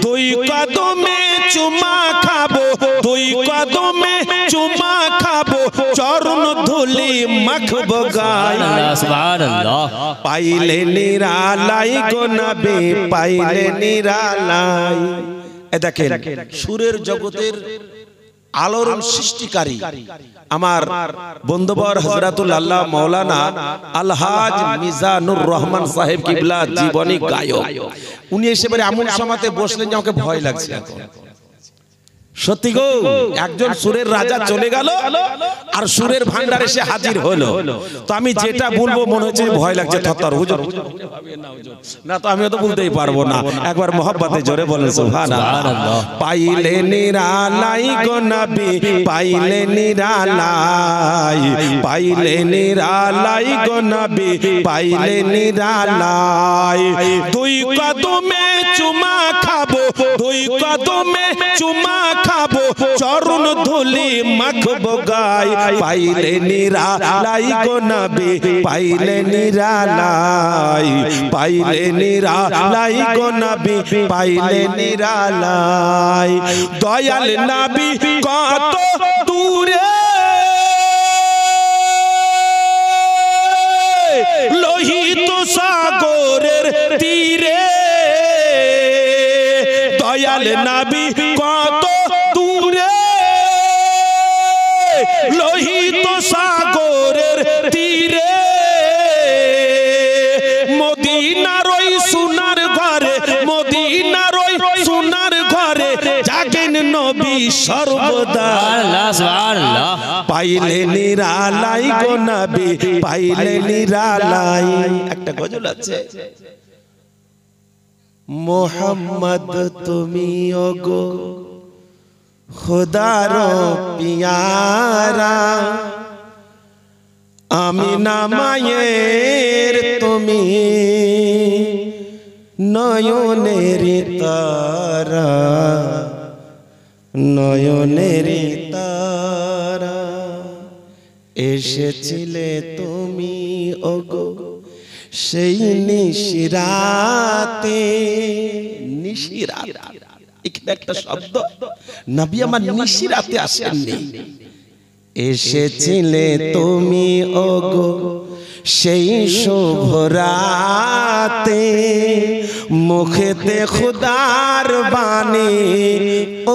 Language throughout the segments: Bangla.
দুই কদমে চুমা খাবো, দুই কদমে চুমা খাবো, চরণ ধুলি মাখবো গায়ে। সুবহানাল্লাহ। পাইলে নিরালাই গো নবী, পাইলে নিরালাই। এ দেখেন সুরের জগতের আলোড়ন সৃষ্টিকারী আমার বন্ধুবর হযরতুল আল্লাহ মাওলানা আলহাজ মিজানুর রহমান সাহেব কিবলা জীবনী গায়ক। উনি এসে পরে এমন সমাতে বসলেন যে আমাকে ভয় লাগছে এখন। সত্যি গো, একজন সুরের রাজা চলে গেল আর সুরের ভান্ডার এসে হাজির হলো। তো আমি যেটা বলবো মনে হচ্ছে ভয় লাগছে। থরথর হুজুর না, তো আমিও তো বলতেই পারবো না। একবার মোহাব্বতে জোরে বলেন সুবহানাল্লাহ। পাইলে নিরালাই গো নবী, পাইলে নিরালাই, পাইলে নিরালাই গো নবী, পাইলে নিরালাই। দুই কদমে চুমা খাবো, দুই কদমে চুমা খাবো, চরণ ধুলি মাখবো গায়ে। পাইলে নিরালাই গো নবী, পাইলে নিরালাই, পাইলে নিরালাই গো নবী, পাইলে নিরালাই। দয়াল নবী কত দূরে, লোহিত সাগরের তীরে, দয়াল নবী কত দূরে, লোহিত সাগরের তীরে। মদিনার ওই সোনার ঘরে, মদিনার ওই সোনার ঘরে জাগেন নবী সর্বদা। সুবহানাল্লাহ। পাইলে নিরালাই গো নবী, পাইলে নিরালাই। একটা গজল আছে, মোহাম্মদ তুমি ওগো খোদার পিয়ারা, আমিনা মায়ের তুমি নয়নের তারা, নয়নের তারা। এসেছিলে তুমি ওগো সেই নিশিরাতে, নিশিরাত এখানে একটা শব্দ, নবী আমার নিশিরাতে আসেননি। এসেছিলে তুমি ওগো সেই শুভ রাতে, মুখেতে খুদার বাণী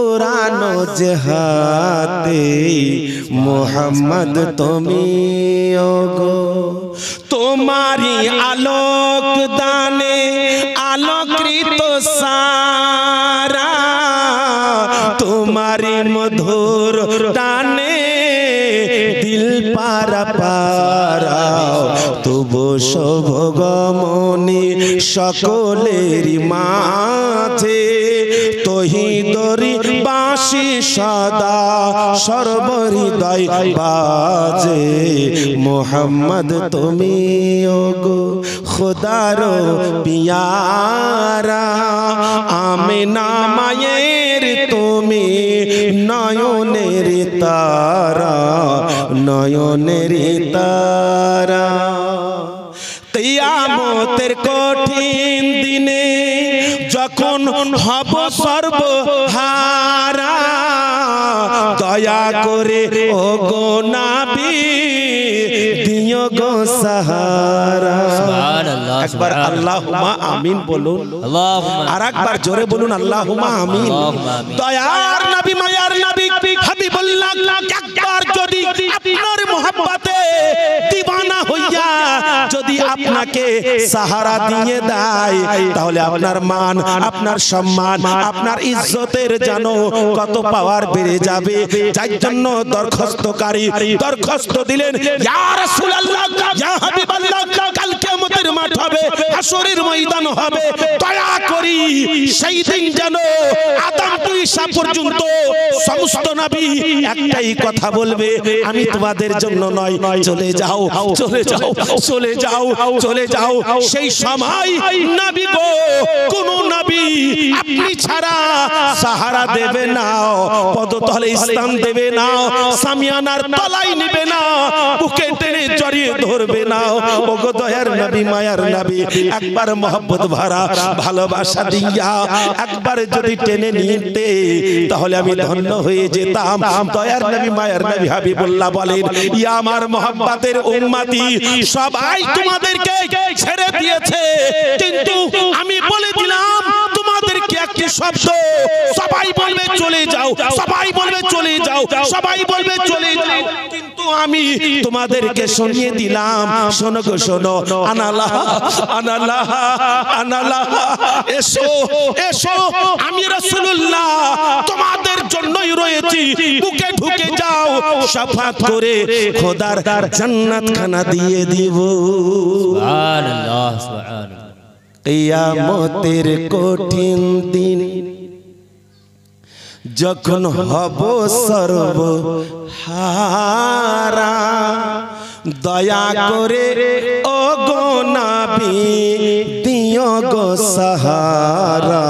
ওরানো জেহাতে। মোহাম্মদ তুমি ওগো তোমারি আলোক দানে আলোকৃত সারা, তোমারি মধুর টানে দিল পারা পারা। তবু শুভগমনি সকলেরই মাঝে, তহিদরি বাঁশি সদা সর্বহৃদয় বাজে। মোহাম্মদ তুমি ওগো খোদার পিয়ারা, আমিনা মায়ের তুমি নয়নের তারা, নয়নের তারা। কিয়ামতের কঠিন দিনে যখন হব সর্বহারা, দয়া করে ওগো নবী দিও গো সাহারা। একবার আল্লাহুম্মা আমিন বলুন, আর একবার জোরে বলুন আল্লাহুম্মা আমিন। দয়ার নবী, মায়ার নবী হাবিবুল্লাহ একবার যদি আপনার মোহাব্বতে দিওয়ানা হইয়া যদি আপনাকে সাহারা দিয়ে দেয়, তাহলে আপনার মান, আপনার সম্মান, আপনার ইজ্জতের জানো কত পাওয়ার বেড়ে যাবে। যার জন্য দরখাস্তকারী দরখাস্ত দিলেন, ইয়া রাসূলুল্লাহ, ইয়া হাবিবাল্লাহ, কাল কিয়ামতের মাঠ হবে, হাসরের ময়দান হবে, দয়া করি সেই দিন যেন আদম থেকে ঈসা পর্যন্ত সমস্ত নবী একটাই কথা বলবে, আমি তোমাদের জন্য নয়, চলে যাও, চলে যাও, চলে যাও, চলে যাও। সেই সময় নবী গো, কোন নবী আপনি ছাড়া সাহারা পাহারা দেবে না, পদতলে স্থান দেবে না, সামিয়ানার তলায় নেবে না, বুকে টেনে জড়িয়ে ধরবে না। ওগো দয়ার নবী, মায়ার নবী, একবার মহব্বত ভরা ভালোবাসা দিয়া একবার যদি টেনে নিতে তাহলে আমি ধন্য হয়ে যেতাম। দয়ার নবী, মায়ার নবী হাবিবুল্লাহ বলেন, ইয়া আমার মহব্বতের উম্মতি, সবাই তোমাদেরকে ছেড়ে দিয়েছে, কিন্তু আমি বলে দিলাম তোমাদেরকে একটি শব্দ, সবাই বলবে চলে যাও, সবাই বলবে চলে যাও, সবাই বলবে চলে যাও, কিন্তু আমি তোমাদেরকে শুনিয়ে দিলাম, শোনো গো শোনো, আনাল্লাহ আনাল্লাহ আনাল্লাহ, এসো এসো, আমি রাসূলুল্লাহ তোমাদের জন্যই রয়েছি, বুকে ঢুকে যাও, শাফাত করে খোদার জান্নাত খানা দিয়ে দিব। সুবহানাল্লাহ সুবহানাল্লাহ। কিয়ামতের কঠিন দিন যখন হব সর্বহারা, দয়া করে ও গো নবী দিও গো সাহারা,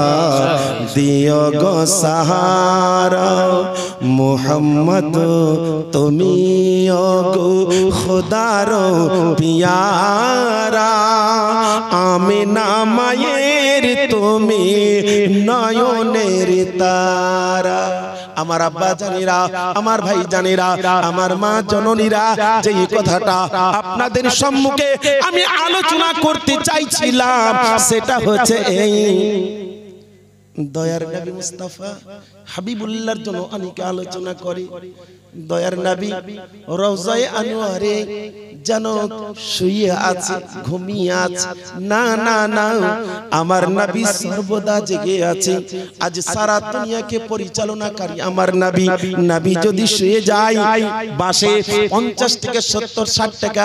দিও গো সাহারা, মুহাম্মদ তুমি ও গো খোদার পিয়ারা, আমিনা মায়ের তুমি নয়নের তারা। আমার আব্বা জানেরা, আমার ভাই জানেরা, আমার মা জননীরা, যে কথাটা আপনাদের সম্মুখে আমি আলোচনা করতে চাইছিলাম সেটা হচ্ছে এই, দয়ার নবী মুস্তাফা হাবিবুল্লাহর জন্য অনেকে আলোচনা করে। দয়ার নবী রওজায়ে আনোয়ারে যেন শুয়ে আছে, ঘুমিয়ে আছে, না না না, আমার নবী সর্বদা জেগে আছে। আজ সারা দুনিয়াকে পরিচালনাকারী আমার নবী, নবী যদি শুয়ে যায়, বাসে 50 থেকে 70 60 টাকা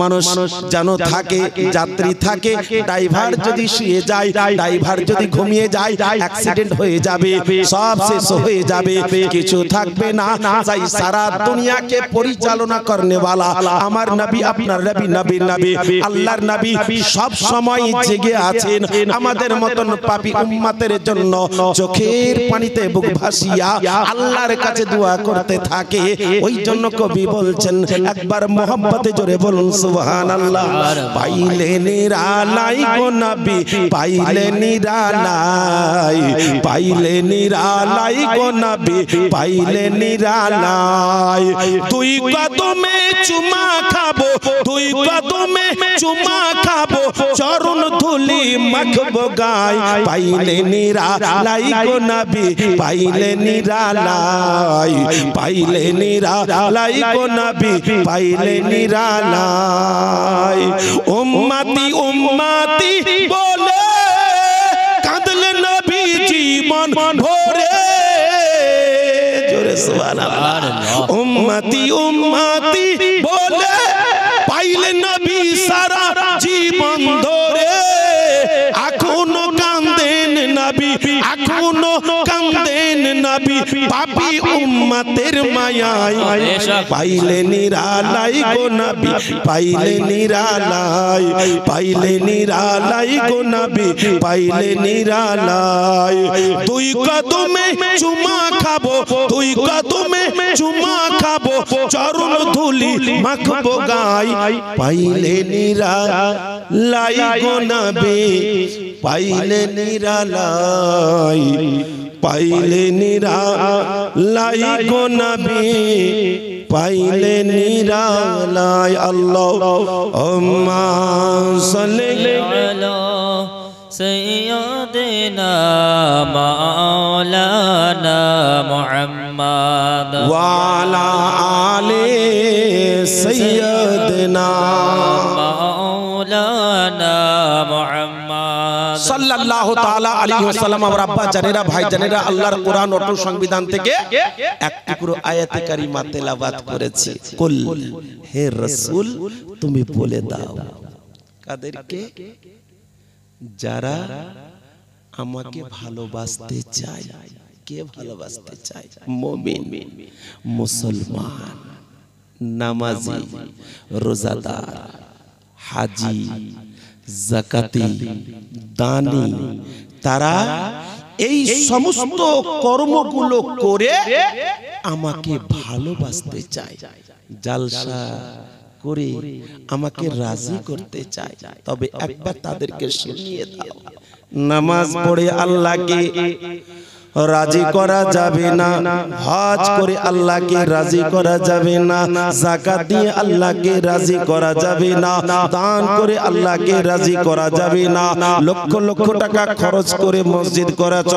মানুষ যেন থাকে, যাত্রী থাকে, ড্রাইভার যদি শুয়ে যায়, ড্রাইভার যদি ঘুমিয়ে যায়, অ্যাক্সিডেন্ট হয়ে যাবে, সব শেষ হয়ে যাবে, কিছু থাকবে না। তাই সারা দুনিয়াকে পরিচালনা করনে वाला আমার নবী, আপনার নবী, নবীর নবী, আল্লাহর নবী সব সময় জেগে আছেন আমাদের মতন পাপী উম্মতের জন্য। চোখের পানিতে বুক ভাসিয়া আল্লাহর কাছে দোয়া করতে থাকে। ওই জন্য কবি বলছেন, একবার মোহাম্মতে জোরে বলুন সুবহানাল্লাহ। পাইলে নিরালাই গো নবী, পাইলে নিরালাই, পাইলে নিরালাই গো নবী, পাইলে নিরালাই। দুই কদমে চুমা খাবো, দুই কদমে চুমা খাবো, চরণ ধুলি মাখবো গায়। পাইলে নিরালাই গো নবী, পাইলে নিরালাই, পাইলে নিরালাই গো নবী, পাইলে নিরালাই। উম্মতি উম্মতি বলে কাঁদলে নবী জীবন ভরে, জোরে সুবহানাল্লাহ। উম্মতি উম্মতি বলে পাইলে নবী সারা জীবন ধরে, এখনো কাঁদেন নবী, এখনো কাঁদেন নবী, পাপী উম্মতের মায়ায়। পাইলে নিরালাই গো নবী, পাইলে নিরালাই, পাইলে নিরালাই গো নবী, পাইলে নিরালাই। দুই কদমে চুমা খাবো, দুই কদমে চুমা খাবো, চরণ ধুলি মাখবো গায়। পাইলে নিরালাই গো নবী, পাইলে নিরালাই, পাইলে নিরালাই গো নবী, পাইলে নিরালাই। আল্লাহুম্মা সাল্লি আলা সাইয়্যিদিনা মাওলানা মুহাম্মদ ওয়া আলা আলি সাইয়্যিদিনা মাওলানা মুহাম্মদ সাল্লাল্লাহু তাআলা আলাইহি ওয়াসাল্লাম। আমার আব্বা জানেরা, ভাই জানেরা, আল্লাহর কোরআন অটল সংবিধান থেকে এক টুকরো আয়াতে কারিমা তেলাওয়াত করেছি। কুল, হে রাসূল তুমি বলে দাও, কাদেরকে? যারা আমাকে ভালোবাসতে চায়। কে ভালোবাসতে চায়? মুমিন, মুসলমান, নামাজি, রোজাদার, হাজি, যাকাতি, দানি, তারা এই সমস্ত কর্মগুলো করে আমাকে ভালোবাসতে চায়, জালসা করে আমাকে রাজি করতে চায়। তবে একবার তাদেরকে শুনিয়ে দাও, নামাজ পড়ে আল্লাহকে রাজি করা যাবে না, হজ করে আল্লাহকে রাজি করা যাবে না, যাকাত দিয়ে আল্লাহকে রাজি করা যাবে না, দান করে আল্লাহকে রাজি করা যাবে না, লক্ষ লক্ষ টাকা খরচ করে মসজিদ করেছ,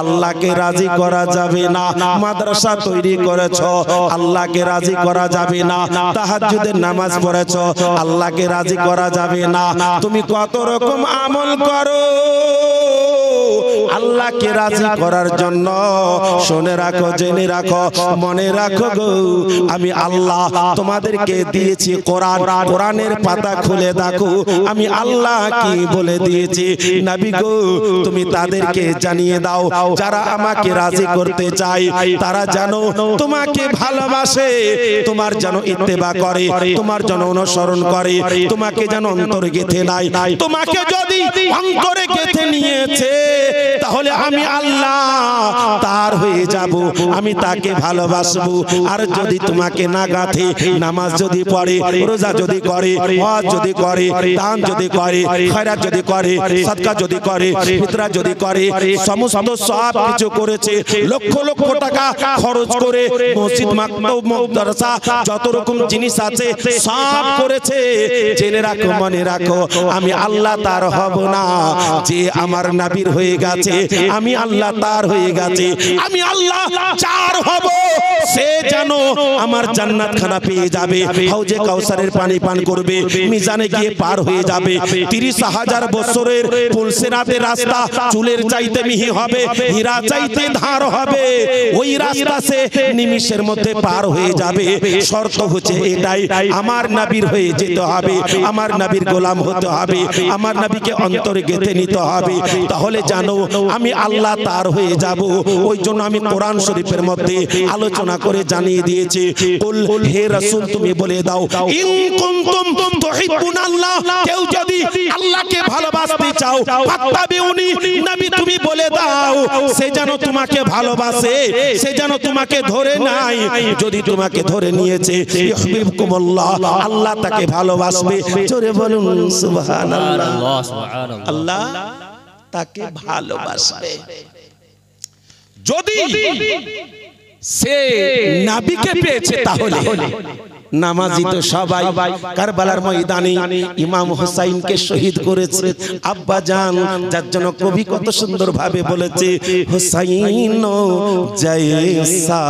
আল্লাহকে রাজি করা যাবে না, মাদ্রাসা তৈরি করেছ, আল্লাহকে রাজি করা যাবে না, তাহাজ্জুদের নামাজ পড়েছ, আল্লাহকে রাজি করা যাবে না। তুমি কত রকম আমল করো আল্লাহকে রাজি করার জন্য। শুনে রাখো, জেনে রাখো, মনে রাখো গো, আমি আল্লাহ তোমাদেরকে দিয়েছি কোরআন, কোরআনের পাতা খুলে দেখো আমি আল্লাহ কি বলে দিয়েছি। নবী গো, তুমি তাদেরকে জানিয়ে দাও যারা আমাকে রাজি করতে চায় তারা জানো তোমাকে ভালোবাসে, তোমার যেন ইত্তেবা করে, তোমার যেন অনুসরণ করে, তোমাকে যেন অন্তরে গেঁথে নাই। তোমাকে যদি অন্তরে গেঁথে নিয়েছে তাহলে আমি আল্লাহ তার হয়ে যাব, আমি তাকে ভালোবাসবো। আর যদি তোমাকে না গাঁথে, নামাজ যদি পড়ে, রোজা যদি করে, হজ যদি করে, দান যদি করে, খয়রাত যদি করে, সাদকা যদি করে, ফিতরা যদি করে, সমস্ত সব কিছু করেছে, লক্ষ লক্ষ টাকা খরচ করে মসজিদ, মাকতাব, মাদ্রাসা যত রকম জিনিস আছে সব করেছে, জেনে রাখো, মনে রাখো, আমি আল্লাহ তার হব না। যে আমার নবীর হয়ে গেছে আমি আল্লাহ তার হয়ে গেছে, আমি আল্লাহ যার হব সে যেন আমার জান্নাত খানা পেয়ে যাবে, হাউজে কাউসারের পানি পান করবে, মিজানে গিয়ে পার হয়ে যাবে। 30,000 বছরের পুলসেরাতের রাস্তা চুলের চাইতে মিহি হবে, হীরা চাইতে ধার হবে, ওই রাস্তা সে নিমিষের মধ্যে পার হয়ে যাবে। শর্ত হচ্ছে এটাই, আমার নবীর হয়ে যেতে হবে, আমার নবীর গোলাম হতে হবে, আমার নবীকে অন্তরে গেঁথে নিতে হবে, তাহলে জানো আমি আল্লাহ তার হয়ে যাব। ওই জন্য আমি কোরআন শরীফের মধ্যে আলোচনা করে জানিয়ে দিয়েছি, কুল হে রাসূল তুমি বলে দাও, ইন কুনতুম তুহিব্বুনাল্লাহ, কেউ যদি আল্লাহকে ভালোবাসতে চাও, ফাত্তাবিউনি, নবী তুমি বলে দাও সে যেন তোমাকে ভালোবাসে, সে যেন তোমাকে ধরে নাই। যদি তোমাকে ধরে নিয়েছে, ইউহিব্বুকুমুল্লাহ, আল্লাহ তাকে ভালোবাসবে। জোরে বলুন সুবহানাল্লাহ। আল্লাহ তাকে ভালোবাসবে। যদি সে নবীকে পেয়েছে তাহলে নামাজি তো সবাই। কারবালার ময়দানে ইমাম হুসাইনকে শহীদ করেছে আব্বা জান, যার জন্য কবি কত সুন্দর ভাবে বলেছে, হুসাইন জৈসা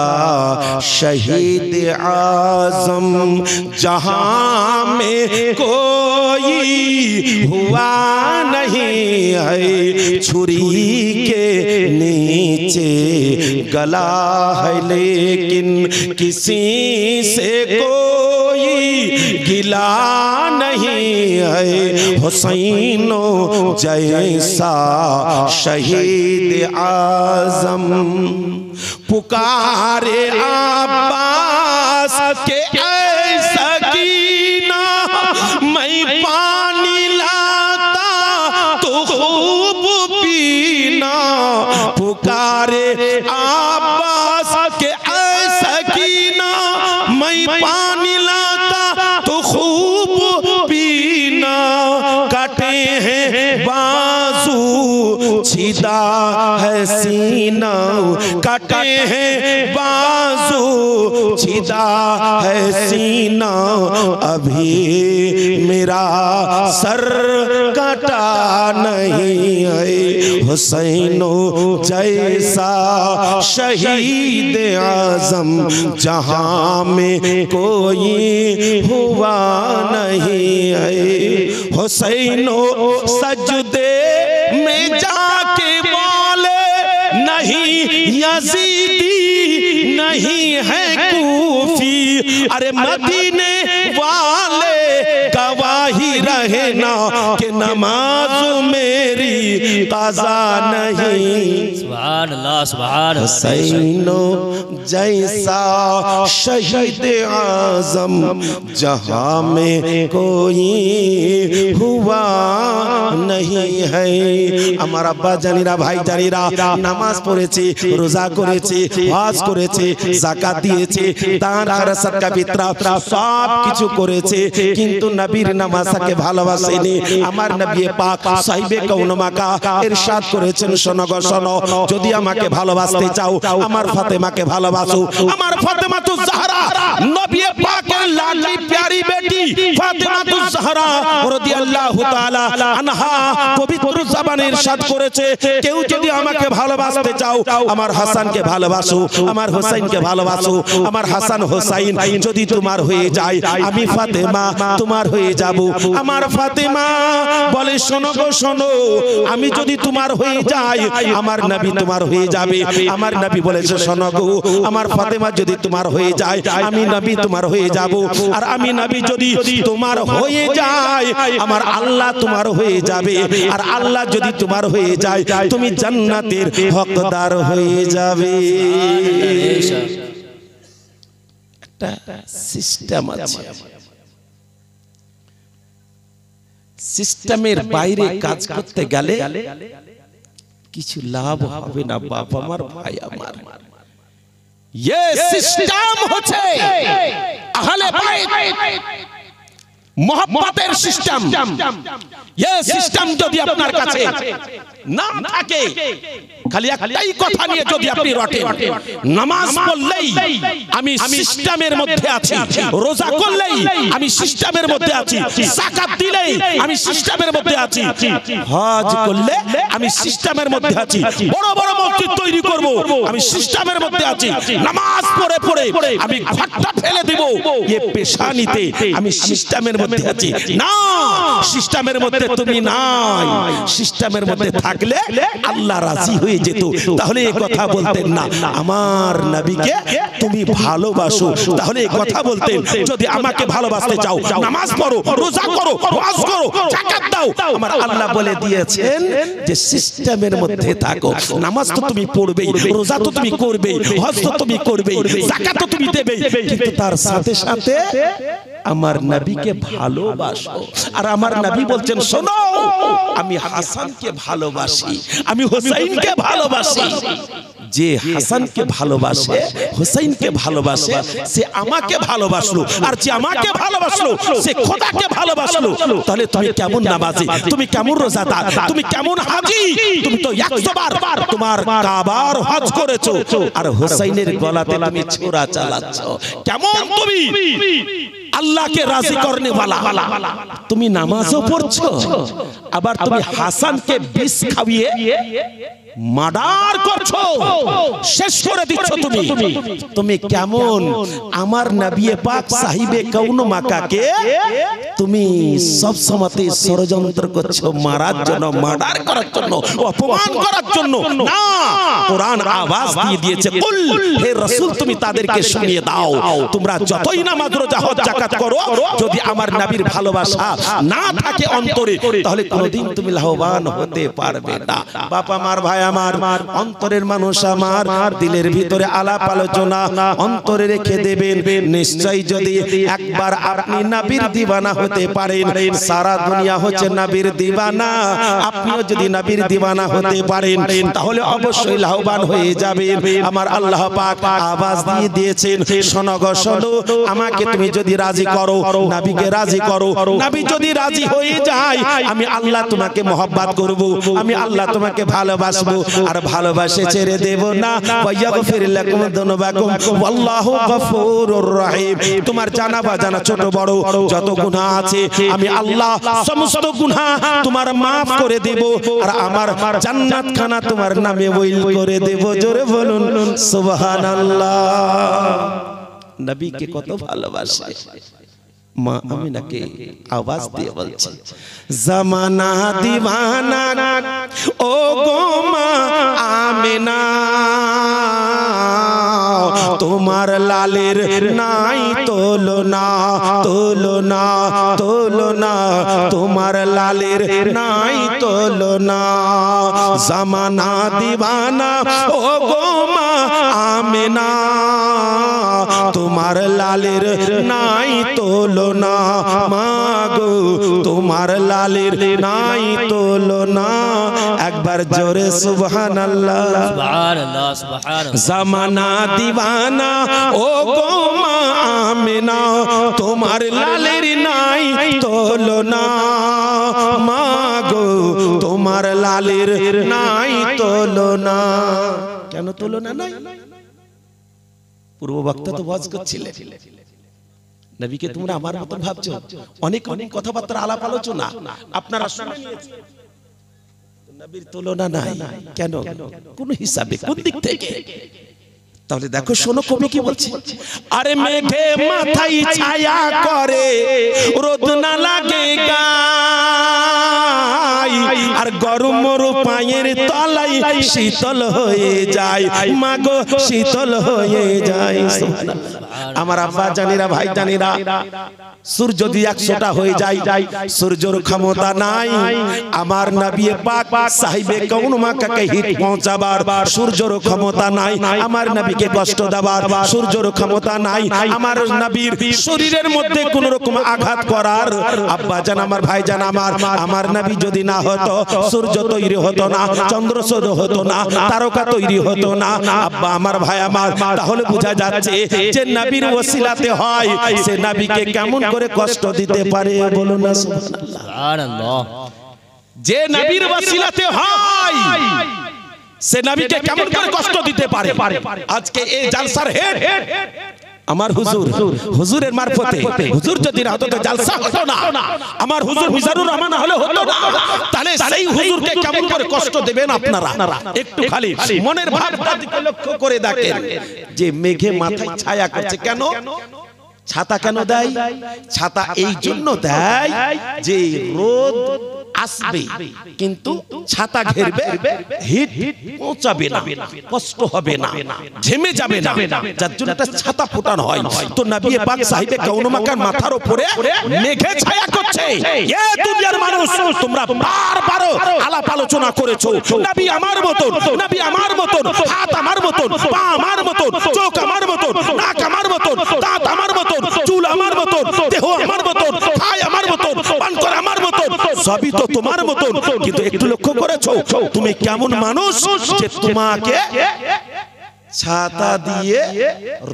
শহীদ আজম जहां में कोई हुआ नहीं है, छुरी के नीचे गला है लेकिन किसी से कोई गिला नहीं है, हुसैनो जैसा शहीद आजम पुकारे अब्बास के ऐसा कीना, मैं पानी लाता तो खूब पीना, पुकारे अब्बास के ऐसा कीना, मैं पानी लाता तो खूब पीना, कटे हैं बाजू छिदा है सीना, कटे हैं बाजू छिदा है सीना, अभी मेरा सर कटा नहीं है, हुसैनो जैसा शहीद आजम जहां में कोई हुआ नहीं है, हुसैनो सजदे में जाके बोले नहीं यजीदी नहीं है कूफी, अरे मदीने वाले गवाही रहे ना कि नमाज मेरी काज़ा नहीं। सुभान अल्लाह सुभान हुसैनो जैसा शहीद आज़म जहां में कोई हुआ नहीं है। আমার আব্বা জানিরা ভাই জানিরা নামাজ পড়েছে, রোজা করেছে, হজ করেছে, যাকাত দিয়েছে, দান খয়রাত সাদকা বিতরা সব কিছু করেছে, কিন্তু নবীর নামাজকে ভালোবাসেনি। আমার নবী পাক সাহিবে কাউন মাকা ইরশাদ করেছেন, শোনো গো শোনো, যদি আমাকে ভালোবাসতে চাও আমার ফাতেমাকে ভালোবাসো। আমার ফাতেমা তো জাহরা নবী পাকের লাডলি প্যারি বেটি ফাতেমা তো জাহরা রাদিয়াল্লাহু তাআলা আনহা পবিত্র জবানে ইরশাদ করেছে, কেউ যদি আমাকে ভালোবাসতে চাও আমার হাসানকে ভালোবাসো, আমার হোসেনকে ভালোবাসো। আমার হাসান হোসেন যদি তোমার হয়ে যায় আমি ফাতেমা তোমার হয়ে যাব। আমার ফাতেমা বলে, শোনো গো শোনো, আমি যদি তোমার হয়ে যাই আমার নবী তোমার হয়ে যাবে। আমার নবী বলেছে, শোনো গো, আমার ফাতেমা যদি তোমার হয়ে যায় আমি নবী তোমার হয়ে যাব। আর আমি নবী যদি তোমার হয়ে যায় আমার আল্লাহ তোমার হয়ে যাবে। আর আল্লাহ যদি তোমার হয়ে যায় তুমি জান্নাতের হকদার হয়ে যাবে। একটা সিস্টেম আছে, সিস্টেমের বাইরে কাজ করতে গেলে কিছু লাভ হবে না বাপ আমার, ভাই আমার। ये সিস্টেম হচ্ছে আহলে বাইত মোহাব্বতের সিস্টেম। ये সিস্টেম যদি আপনার কাছে না থাকে, খালি একটাই কথা নিয়ে যদি আপনি রটেন, নামাজ পড়লেই আমি সিস্টেমের মধ্যে আছি, রোজা করলেই আমি সিস্টেমের মধ্যে আছি, যাকাত দিলেই আমি সিস্টেমের মধ্যে আছি, হজ করলে আমি সিস্টেমের মধ্যে আছি, বড় বড় মসজিদ তৈরি করব আমি সিস্টেমের মধ্যে আছি, নামাজ পড়ে পড়ে আমি ঘরটা ফেলে দেব এই পেশানিতে আমি সিস্টেমের মধ্যে আছি। না, সিস্টেমের মধ্যে তুমি নাই। সিস্টেমের মধ্যে থাকলে আল্লাহ রাজি হয়ে যেত। তাহলে এই কথা বলতেন না, আমার নবীকে তুমি ভালোবাসো। তাহলে এই কথা বলতেন, যদি আমাকে ভালোবাসতে চাও নামাজ পড়ো, রোজা করো, হজ করো, যাকাত দাও। আমার আল্লাহ বলে দিয়েছেন যে সিস্টেমের মধ্যে থাকো। নামাজ তো তুমি পড়বেই, রোজা তো তুমি করবেই, হজ তো তুমি করবেই, যাকাত তো তুমি দেবেই, কিন্তু তার সাথে সাথে আমার নবীকে ভালোবাসো। আর আমার নবী বলছেন, শোনো, আমি হাসানকে ভালোবাসি, আমি হোসেনকে ভালোবাসি। যে হাসানকে ভালোবাসে, হোসেনকে ভালোবাসে, সে আমাকে ভালোবাসলো। আর যে আমাকে ভালোবাসলো সে খোদাকে ভালোবাসলো। তাহলে তুমি কেমন নামাজি, তুমি কেমন রোজাদার, তুমি কেমন হাজী? তুমি তো 100 বার তোমার কাবার হজ করেছো, আর হোসেনের গলাতে তুমি ছোরা চালাচ্ছ। কেমন তুমি আল্লাহকে রাজি করনে वाला। তুমি নামাজও পড়ছো, আবার তুমি হাসানকে বিষ খাইয়ে মার্ডার করছো, শেষ করে দিচ্ছ। তুমি কেমন আমার নবী পাক সাহিবে কাউন মাকাকে তুমি সব সময়তে ষড়যন্ত্র করছো, মারার জন্য, মার্ডার করার জন্য, অপমান করার জন্য। না, কোরআন আওয়াজ দিয়ে দিয়েছে, কুল হে রাসূল তুমি তাদেরকে শুনিয়ে দাও, তোমরা যতই নামাজ রোজা হজ যাকাত করো, যদি আমার নবীর ভালোবাসা না থাকে অন্তরে, তাহলে কোনোদিন তুমি লাভবান হতে পারবে না। বাপ আমার, ভাই আমার, অন্তরের মানুষ আমার, দিলের ভিতরে আলাপ আলোচনা অন্তরে রেখে দেবেন। নিশ্চয়ই যদি একবার আপনি নবীর দিওয়ানা হতে পারেন, সারা দুনিয়া হচ্ছে নবীর দিওয়ানা, আপনিও যদি নবীর দিওয়ানা হতে পারেন তাহলে অবশ্যই লাভবান হয়ে যাবেন। আমার আল্লাহ পাক আওয়াজ দিয়ে দিয়েছেন, শোনো গো শোনো, আমাকে তুমি যদি রাজি করো, নবীকে রাজি করো, নবী যদি রাজি হয়ে যায় আমি আল্লাহ তোমাকে মহব্বত করব, আমি আল্লাহ তোমাকে ভালোবাসবো, আর ভালোবাসে ছেড়ে দেব না। ওয়াগফির লাকুম যুনুবাকুম ওয়াল্লাহু গফুরুর রহিম। তোমার জানা বাজানা ছোট বড় যত গুনাহ আছে আমি আল্লাহ সমস্ত গুনাহ তোমার maaf করে দেব, আর আমার জান্নাত খানা তোমার নামে ওইল করে দেব। জোরে বলুন সুবহানাল্লাহ। নবীকে কত ভালোবাসে মা আমিনাকে আওয়াজ দিয়ে বলছে, জামানা দিওয়ানা ও গো মা আমিনা, তোমার লালের নাই তুলনা, তুলনা, তুলনা, তোমার লালের নাই তুলনা জামানা দিওয়ানা ও গো মা আমিনা তোমার লালের নাই তুলনা মা গো তোমার লালের নাই তুলনা একবার জোরে সুবহানাল্লাহ সুবহানাল্লাহ সুবহানাল্লাহ জামানা দিওয়ানা ও গো মা আমিনা তোমার লালের নাই তুলনা মা গো তোমার লালের নাই তুলনা কেন তুলনা নাই পূর্ব বক্তা তো ওয়াজ করছিলেন নবীকে তোমরা আমার মতন ভাবছো অনেক অনেক কথাবার্তা আলাপ আলোচনা আপনারা শুনে নিয়েছেন নবীর তুলনা নাই কেন কোন হিসাবে কোন দিক থেকে তাহলে দেখো শোনো কবি কি বলছে আরে মেঘে মাথায় ছায়া করে রোদ না লাগে গায় আর গরম পায়ের তলায় শীতল হয়ে যায় মাগো শীতল হয়ে যায় আমার আব্বা জানিরা ভাই জানিরা সূর্য যদি 100টা হয়ে যায় সূর্যের ক্ষমতা নাই আমার নবী পাক সাহিবে কওন মাকাকে হিট পৌঁছাবার সূর্যের ক্ষমতা নাই আমার নবীকে কষ্ট দেবার সূর্যের ক্ষমতা নাই আমার নবীর শরীরের মধ্যে কোন রকম আঘাত করার আব্বা জান আমার ভাই জান আমার নবী যদি না হতো সূর্য তৈরি হতো না চন্দ্র সূর্য হতো না তারকা তৈরি হতো না আব্বা আমার ভাই আমার তাহলে বোঝা যাচ্ছে যে নবীর ওসিলাতে হয় সে নবীকে কেমন করে কষ্ট দিতে পারে বলুন না সুবহানাল্লাহ যে নবীর ওসিলাতে হয় সে নবীকে কেমন করে কষ্ট দিতে পারে আজকে এই জালসার হেড আমার হুজুরের মারফতে হুজুর যদি না হতো তো জালসা হতো না আমার হুজুর মিজানুর রহমান হলে হতো না তাহলে সেই হুজুরকে কেমন করে কষ্ট দেবেন আপনারা একটু খালি মনের ভাবটা দিকে লক্ষ্য করে দেখেন যে মেঘে মাথায় ছায়া করছে কেন ছাতা কেন দেয় ছাতা এই জন্য দেয় যে রোদ আসবে কিন্তু ছাতা ঘেরবে হিট পৌঁছাবে না কষ্ট হবে না ঝেমে যাবে না যার জন্য একটা ছাতা ফোটানো হয় তো নবী পাক সাহিবে কওন মাকার মাথার উপরে মেঘে ছায়া করছে এ দুনিয়ার মানুষ তোমরা বারবার আলাপ আলোচনা করেছো নবী আমার মতন হাত আমার মতন পা আমার মতন চোখ আমার মতন নাক আমার মতন দাঁত আমার মতন চুল আমার মতন দেহ আমার মতন খায় আমার মতন পান করে আমার মতন সবই তো তোমার মতন কিন্তু একটু লক্ষ্য করেছো তুমি কেমন মানুষ যে তোমাকে ছাতা দিয়ে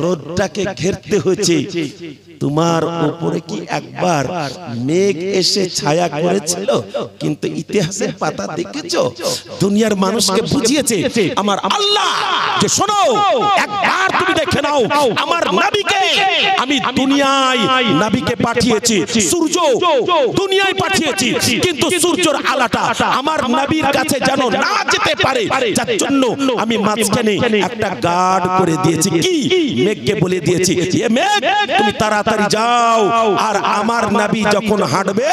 রোদটাকে ঘেরতে হয়েছে তোমার উপরে কি একবার মেঘ এসে ছায়া করেছিল কিন্তু ইতিহাসের পাতা দেখেছো দুনিয়ার মানুষকে বুঝিয়েছে আমার আল্লাহ যে শোনো একবার তুমি দেখে নাও আমার নবীকে আমি দুনিয়ায় নবীকে পাঠিয়েছি সূর্য দুনিয়ায় পাঠিয়েছি কিন্তু সূর্যের আলোটা আমার নবীর কাছে যেন না যেতে পারে যার জন্য আমি মাঝখানে একটা গার্ড করে দিয়েছি কি মেঘকে বলে দিয়েছি এ মেঘ তুমি তাড়াতাড়ি যাও আর আমার নবী যখন হাঁটবে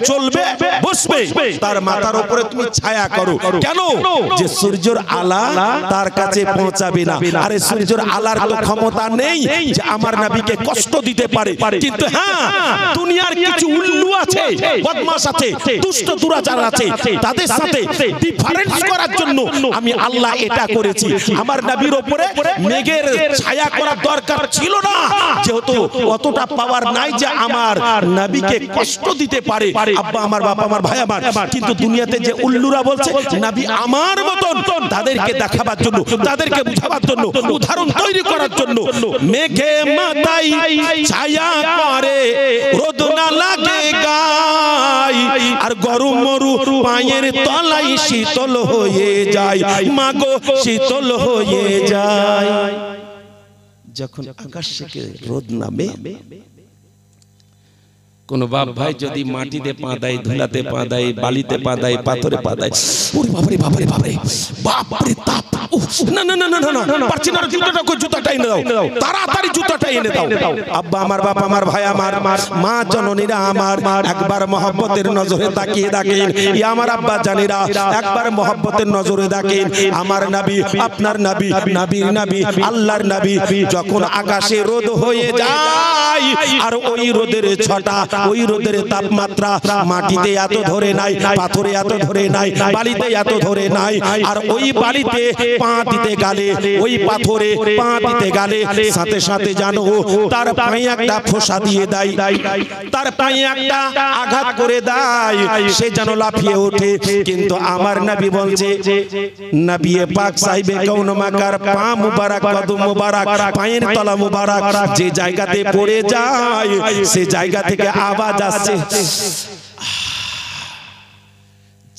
চলবে বসবে তার মাথার উপরে তুমি ছায়া করো কেন যে সূর্যের আলো তার কাছে পৌঁছাবে না আরে সূর্যের আলোর তো ক্ষমতা নেই যে আমার নবীকে কষ্ট দিতে পারে কিন্তু হ্যাঁ দুনিয়ার কিছু উল্লু আছে বদমাশ আছে দুষ্ট দুরাচার আছে তাদের সাথে ডিফারেন্স করার জন্য আমি আল্লাহ এটা করেছি আমার নবীর উপরে মেঘের ছায়া করার দরকার ছিল না যেহেতু অতটা পাওয়ার নাই যে আমার নবীকে কষ্ট দিতে পারে আব্বা আমার বাবা আমার ভাই আমার কিন্তু দুনিয়াতে যে উল্লুরা বলছে নবী আমার মতন তাদেরকে দেখাবার জন্য তাদেরকে বুঝাবার জন্য উদাহরণ তৈরি করার জন্য মেঘে মাথায় ছায়া করে রোদ না লাগে গায় আর গরম মরু পায়ের তলায় শীতল হয়ে যায় মাগো শীতল হয়ে যায় যখন আকাশ থেকে রোদ নামে কোন বাপ ভাই যদি মাটিতে পা দেয় ধুলাতে পা দেয় বালিতে পা দেয় পাথরে পা দেয় ওরে বাবারে বাবারে বাবারে বাপরে তাপ না না না না না পারছি না জুতাটা কই জুতাটা এনে দাও তাড়াতাড়ি জুতাটা এনে দাও আব্বা আমার বাপ আমার ভাই আমার মা জননীরা আমার একবার মহব্বতের নজরে তাকিয়ে দেখেন ই আমার আব্বা জানেরা একবার মহব্বতের নজরে দেখেন আমার নবী আপনার নবী নবীর নবী আল্লাহর নবী যখন আকাশে রোদ হয়ে যায় আর ওই রোদের ছটা ওই রোদের তাপমাত্রা মাটিতে এত ধরে নাই, পাথরে এত ধরে নাই, বালিতে এত ধরে নাই। আর ওই বালিতে পা দিতে গেলে, ওই পাথরে পা দিতে গেলে সাথে সাথে জানো তার পায়ে একটা ফোঁসা দিয়ে দেয়, তার পায়ে একটা আঘাত করে দেয়, সে যেন লাফিয়ে ওঠে। কিন্তু আমার নবী বলছে, নবী পাক সাহিবে কৌন মাকার পা মুবারক, কদম মুবারক, পায়ের তলা মুবারক যে জায়গাতে পড়ে যায় সে জায়গা থেকে আওয়াজ আসছে,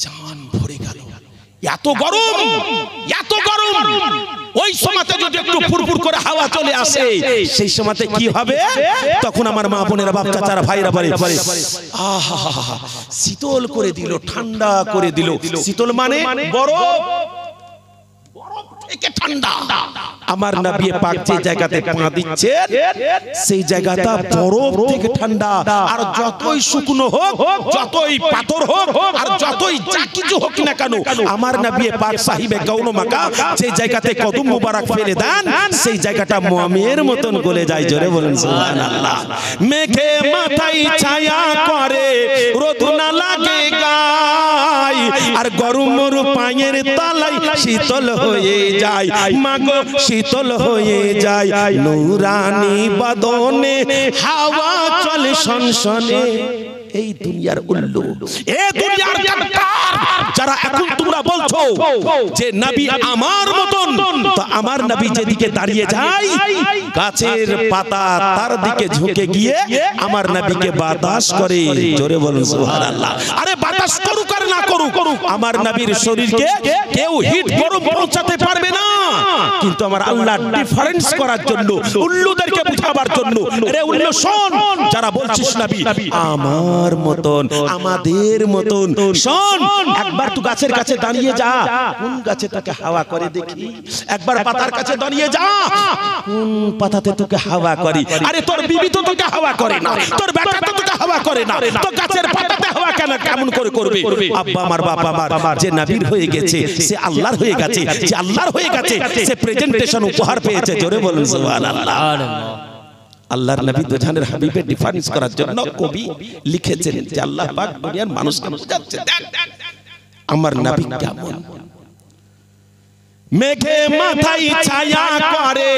জান ভরে গেল। এত গরম, এত গরম। ওই সময়তে যদি একটু ফুরফুর করে হাওয়া চলে আসে, সেই সময়তে কি হবে? তখন আমার মা বোনেরা, বাপ চাচারা, ভাইরা বলে, আহা শীতল করে দিল, ঠান্ডা করে দিল। শীতল মানে বরফ, বরফ থেকে ঠান্ডা। আমার নবী পাক যে জায়গাতে পা দিচ্ছেন সেই জায়গাটা বরফ থেকে ঠান্ডা। আর যতই শুকনো হোক, যতই পাথর হোক, আর যতই যা কিছু হোক না কেন, আমার নবী পাক সাহিবে কৌন মাকা যে জায়গাতে কদম মুবারক ফেলে দেন সেই জায়গাটা মোমের মতন গলে যায়। জোরে বলেন সুবহানাল্লাহ। মেঘে মাথায় ছায়া করে, রোদ না লাগে গায়, আর গরমের পায়ের তলায় শীতল হয়ে যায়। মাগো শীতল হয়ে যায়, নূরানি বদনে হাওয়া চলে সনসনে। এই দুনিয়ার উল্লু, এই দুনিয়ার ডাক্তার যারা এখন তোমরা বলছো যে নবী আমার মতন, তো আমার নবী যেদিকে দাঁড়িয়ে যায় গাছের পাতা তার দিকে ঝুঁকে গিয়ে আমার নবীকে বাতাস করে। জোরে বলুন সুবহানাল্লাহ। আরে বাতাস করুক আর না করুক, আমার নবীর শরীরকে কেউ হিট গরম পৌঁছাতে পারবে না। কিন্তু আমার আল্লাহ ডিফারেন্স করার জন্য, উল্লুদেরকে বুঝাবার জন্য, আরে উল্লু শোন, যারা বলছিস নবী আমার মতন, আমাদের মতন, শোন একবার তুই গাছের কাছে দাঁড়িয়ে যা, কোন গাছে তোকে হাওয়া করে দেখি। একবার পাতার কাছে দাঁড়িয়ে যা, কোন পাতাতে তোকে হাওয়া করে। আরে তোর বিবি তো তোকে হাওয়া করে না, তোর বেটা তো তোকে হাওয়া করে না, তো গাছের পাতাতে হাওয়া কেন, কেমন করে করবে? আব্বা আমার, বাবা আমার যে নবীর হয়ে গেছে সে আল্লাহর হয়ে গেছে, যে আল্লাহর হয়ে গেছে সে প্রেজেন্টেশন উপহার পেয়েছে। জোরে বলুন সুবহানাল্লাহ। আল্লাহর নবী দুজানের হাবিবের ডিফারেন্স করার জন্য কবি লিখেছেন যে আল্লাহ পাক দুনিয়ার মানুষকে বোঝাচ্ছে, দেখ আমার নবী কেমন। মেঘে মাথায় ছায়া করে,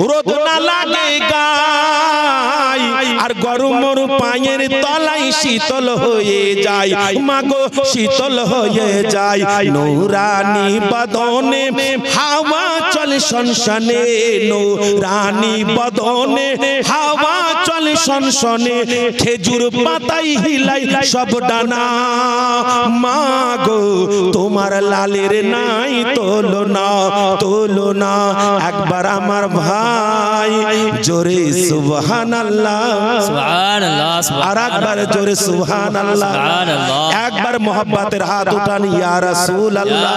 রোদ না লাগে গায়, আর গরমের পায়ের তলায় শীতল হয়ে যায়। মাগো শীতল হয়ে যায়, নূরানি বদনে হাওয়া চলে সনসনে, নূরানি বদনে হাওয়া চলে সনসনে, খেজুর পাতায় হিলাই সব ডানা। মাগো তোমার লালের নাই তুলনা, তুলনা। একবার আমার ভাই জোরে সুবহানাল্লাহ, সুবহানাল্লাহ, আর একবার জোরে সুবহানাল্লাহ। একবার মোহাব্বতের হাত উঠান, ইয়া রাসূলুল্লাহ।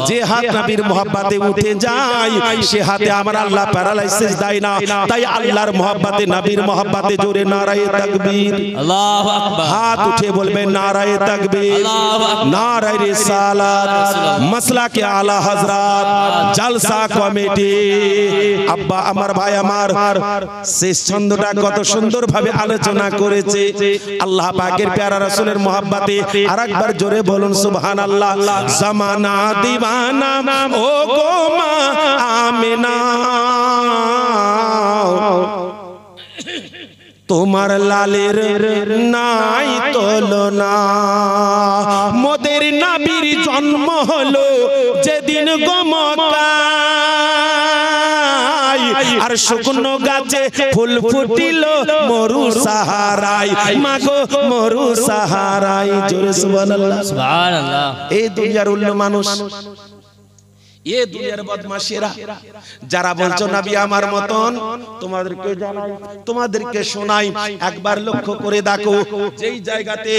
যে হাত নবীর মোহাব্বতে উঠে যায় সে হাতে আমার আল্লাহ প্যারালাইসিস দেয় না। তাই আল্লাহর মোহাব্বতে, নবীর মোহাব্বতে জোরে নারায়ে তাকবীর, আল্লাহু আকবার। হাত উঠে বলবে নারায়ে তাকবীর, নারায়ে রিসালাত, মাসলাকে আলা হযরত, জলসা কমিটি। আব্বা আমার, ভাই আমার, শেষ ছন্দটা কত সুন্দর ভাবে আলোচনা করেছে। আল্লাহ পাকের প্যারা রাসূলের মোহাব্বতে আরেকবার জোরে বলুন সুবহানাল্লাহ। জামানা দিওয়ানা ও গো মা আমিনা, তোমার লালের নাই তুলনা। মোদের নবীর জন্ম হলো যেদিন গো মক্কায়, আর শুকনো গাছে ফুল ফুটিল মরু সাহারায়। মাগো মরু সাহারায়। জোরে সুবহানাল্লাহ, সুবহানাল্লাহ। এই দুনিয়ার উল্লু মানুষ, এ দুনিয়ার বদমাশেরা যারা বলছো নবী আমার মতন, তোমাদেরকে জানাই, তোমাদেরকে শোনাই, একবার লক্ষ্য করে দেখো যেই জায়গাতে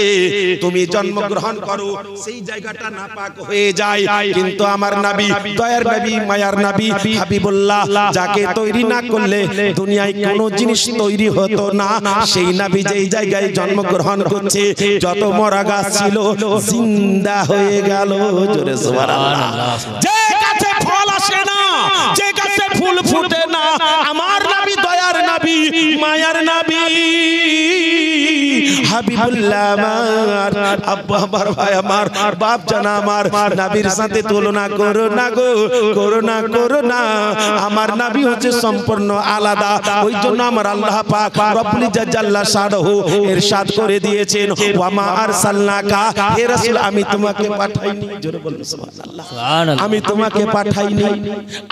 তুমি জন্মগ্রহণ করো সেই জায়গাটা নাপাক হয়ে যায়। কিন্তু আমার নবী, দয়ার নবী, মায়ার নবী হাবিবুল্লাহ, যাকে তৈরি না করলে দুনিয়ায় কোনো জিনিস তৈরি হতো না, সেই নবী যেই জায়গায় জন্মগ্রহণ করছে যত মরা গাছ ছিল জিন্দা হয়ে গেল। জোরে সুবহানাল্লাহ। যে গাছে ফল আসে না, যে গাছে ফুল ফুটে না, আমার নবী, দয়ার নবী, মায়ার নবী হাবিবুল্লাহ আমার, আব্বা আমার, ভাই আমার, বাপ জানা আমার, নবীর সাথে তুলনা করো না গো, করো না, করো না। আমার নবী হচ্ছে সম্পূর্ণ আলাদা। ওই জন্য আমার আল্লাহ পাক রব্বুল ইজ্জত জাল্লা শানহু ইরশাদ করে দিয়েছেন, ওয়া মা আরসালনাকা, হে রাসূল আমি তোমাকে পাঠাইনি। জোরে বলুন সুবহানাল্লাহ। আমি তোমাকে পাঠাইনি।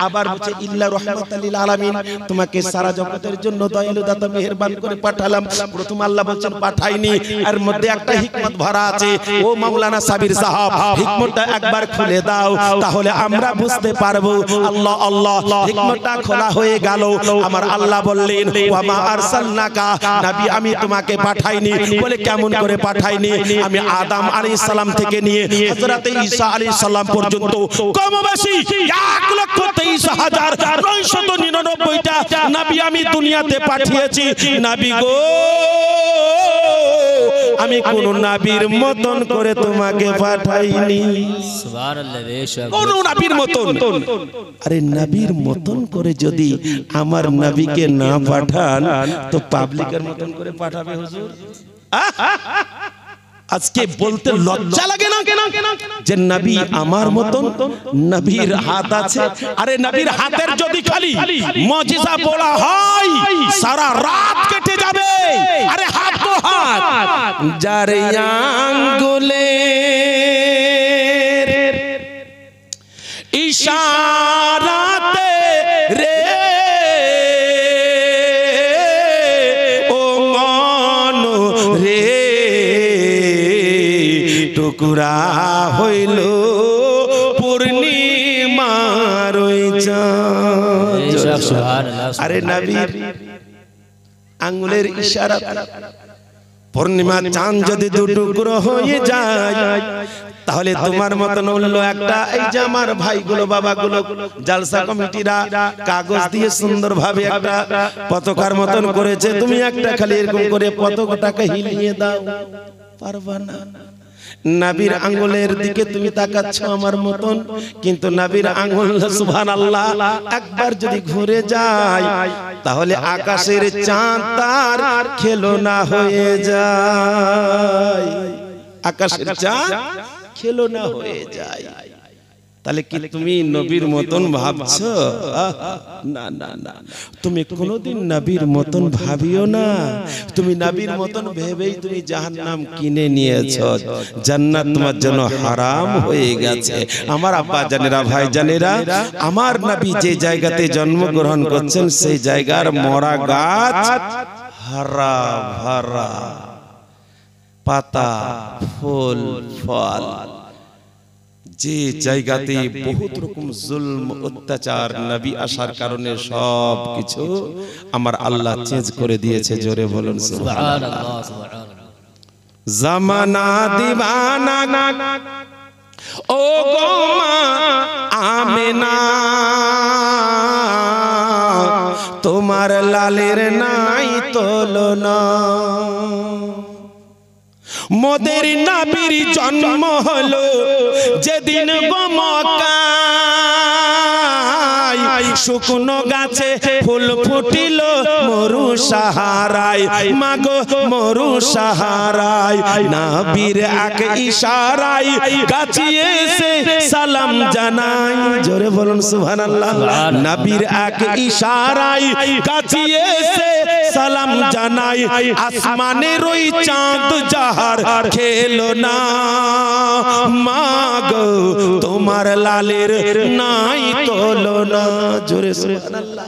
আবার বলছে ইল্লা রাহমাতাল লিল আলামিন, তোমাকে সারা জগতের জন্য দয়ালু দাতা মেহেরবান করে পাঠালাম। প্রথম আল্লাহ বলছেন পাঠাইনি, এর মধ্যে একটা হিকমত ভরা আছে। ও মাওলানা সাবির সাহেব, হিকমতটা একবার খুলে দাও, তাহলে আমরা বুঝতে পারবো। আল্লাহ আল্লাহ, হিকমতটা খোলা হয়ে গেল। আমার আল্লাহ বললেন, ওয়া মা আরসালনাকা, নবী আমি তোমাকে পাঠাইনি। বলে কেমন করে পাঠাইনি? আমি আদম আলাইহিস সালাম থেকে নিয়ে হযরত ঈসা আলাইহিস সালাম পর্যন্ত কমবেশি 1,23,999টা নবী আমি দুনিয়াতে পাঠিয়েছি। নবী গো, আমি কোন নবীর মতন করে তোমাকে পাঠাইনি। সুবহানাল্লাহ, বেশক কোন নবীর মতন। আরে নবীর মতন করে যদি আমার নবীকে না পাঠান, তো পাবলিকের মতন করে পাঠাবে হুজুর? আজকে বলতে লজ্জা লাগে না যে নবী আমার মতন? নবীর হাত আছে। আরে নবীর হাতের যদি খালি মুজিজা বলা হয়, সারা রাত কেটে যাবে। আরে হাত তো হাত, যার আঙ্গুলের ইশারাতে রে ও মন রে টুকরা হইল পূর্ণিমার ওই চাঁদ। আরে নবীর আঙ্গুলের ইশারা, পূর্ণিমা চাঁদ যদি দুটুকরো হয়ে যায়, তাহলে তোমার মতন হলো একটা, এই যে আমার ভাইগুলো বাবাগুলো জালসা কমিটিরা কাগজ দিয়ে সুন্দরভাবে একটা পতাকার মতন করেছে, তুমি একটা খালি এরকম করে পতাকাটাকে হিলিয়ে দাও, পারবা না। নবীর আঙ্গুলের দিকে তুমি তাকাচ্ছ আমার মতন, কিন্তু নবীর আঙ্গুল সুবহানাল্লাহ একবার যদি ঘুরে যায়, তাহলে আকাশের চাঁদ তার খেলনা হয়ে যায়। আকাশের চাঁদ খেলনা হয়ে যায়। তাহলে কি তুমি নবীর মতন ভাবছো? না না না, তুমি কোনোদিন নবীর মতন ভাবিও না। তুমি নবীর মতন ভেবেই তুমি জাহান্নাম কিনে নিয়েছো, জান্নাত তোমার জন্য হারাম হয়ে গেছে। আমার আব্বা জানেরা, ভাই জানেরা, আমার নবী যে জায়গাতে জন্মগ্রহণ করছেন, সেই জায়গার মরা গাছ হারা ভরা, পাতা ফুল ফল। যে জায়গাতে বহুত রকম জুলম অত্যাচার নবী আসার কারণে সব কিছু আমার আল্লাহ চেঞ্জ করে দিয়েছে। জোরে বলুন সুবহানাল্লাহ। জামানা দিবানা ও গো মা আমেনা, তোমার লালের নাই তুলনা। মোদের নবীর জন্ম হলো যেদিন গো মক্কায়, শুকনো গাছে ফুল ফুটিল মরু সাহারায়, মাগো মরু সাহারায়। নবীর এক ইশারায় গাছে এসে সালাম জানাই। জোরে বলুন সুবহানাল্লাহ। নবীর এক ইশারায় গাছে এসে সালাম জানাই। আসমানের ওই চাঁদ যাহার খেলো না, মাগো তোমার লালের নাই তুলনা। জোরে সুবহানাল্লাহ।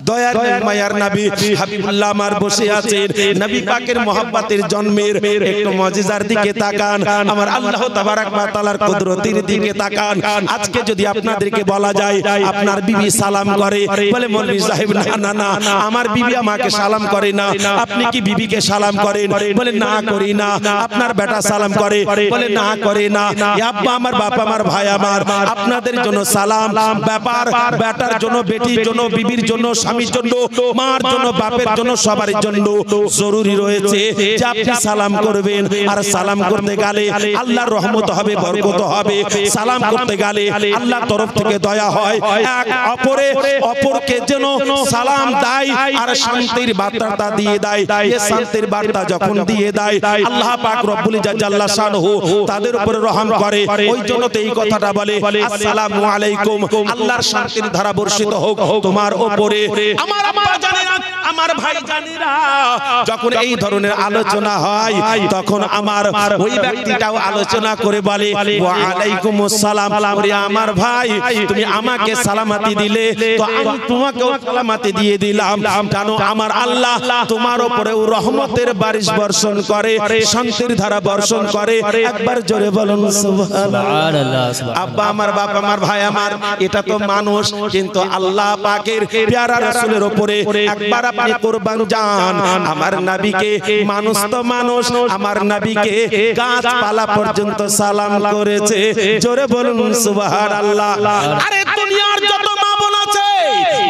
দয়ার মায়ার নবী হাবিবুল্লাহ আমার বসে আছেন। নবী পাকের মহব্বতের জন্মের একটু মুজিজার দিকে তাকান, আমার আল্লাহ তাবারক ওয়া তাআলার কুদরতের দিকে তাকান। আজকে যদি আপনাদেরকে বলা যায় আপনার বিবি সালাম করে, বলে মৌলভী সাহেব না না না, আমার বিবি আমাকে সালাম করে না। আপনি কি বিবিকে সালাম করেন? বলে না করি না। আপনার বেটা সালাম করে? বলে না করে না। আব্বা আমার, বাবা আমার, ভাই আমার, আপনাদের জন্য সালাম। ব্যাপার বেটার জন্য, বেটির জন্য, বিবির জন্য স্বামীর জন্য, মার জন্য, বাপের জন্য, সবার জন্য জরুরি রয়েছে যে আপনি সালাম করবেন। আর সালাম করতে গেলে আল্লাহর রহমত হবে, বরকত হবে। সালাম করতে গেলে আল্লাহর তরফ থেকে দয়া হয়। এক অপরকে যেন সালাম দেয় আর শান্তির বার্তা দিয়ে দেয়। এই শান্তির বার্তা যখন দিয়ে দেয় আল্লাহ পাক রব্বুল ইজ্জত জাল্লা শানহু তাদের উপরে রহম করে। ওই জন্য তো এই কথাটা বলে, আসসালামু আলাইকুম, আল্লাহর শান্তির ধারা বর্ষিত হোক তোমার উপরে। আমার আব্বা জানেনা, আমার ভাই জানেনা, যখন এই ধরনের আলোচনা হয় তখন আমার ওই ব্যক্তিটাও আলোচনা করে বলে, ওয়া আলাইকুমুস সালাম। ওরে আমার ভাই, তুমি আমাকে সালামাতি দিলে তো আমি তোমাকেও সালামাতি দিয়ে দিলাম। জানো আমার আল্লাহ তোমার উপরে রহমতের বারিশ বর্ষণ করে, শান্তির ধারা বর্ষণ করে। একবার জোরে বলুন সুবহানাল্লাহ। আব্বা আমার, বাপ আমার, ভাই আমার, এটা তো মানুষ, কিন্তু আল্লাহ পাকের প্যারা রাসূলের উপরে একবার আপনি কুরবান যান। আমার নবীকে, মানুষ তো মানুষ, আমার নবীকে গাছপালা পর্যন্ত সালাম করেছে। জোরে বলুন সুবহানাল্লাহ। আরে দুনিয়ার যত মা বোন আছে,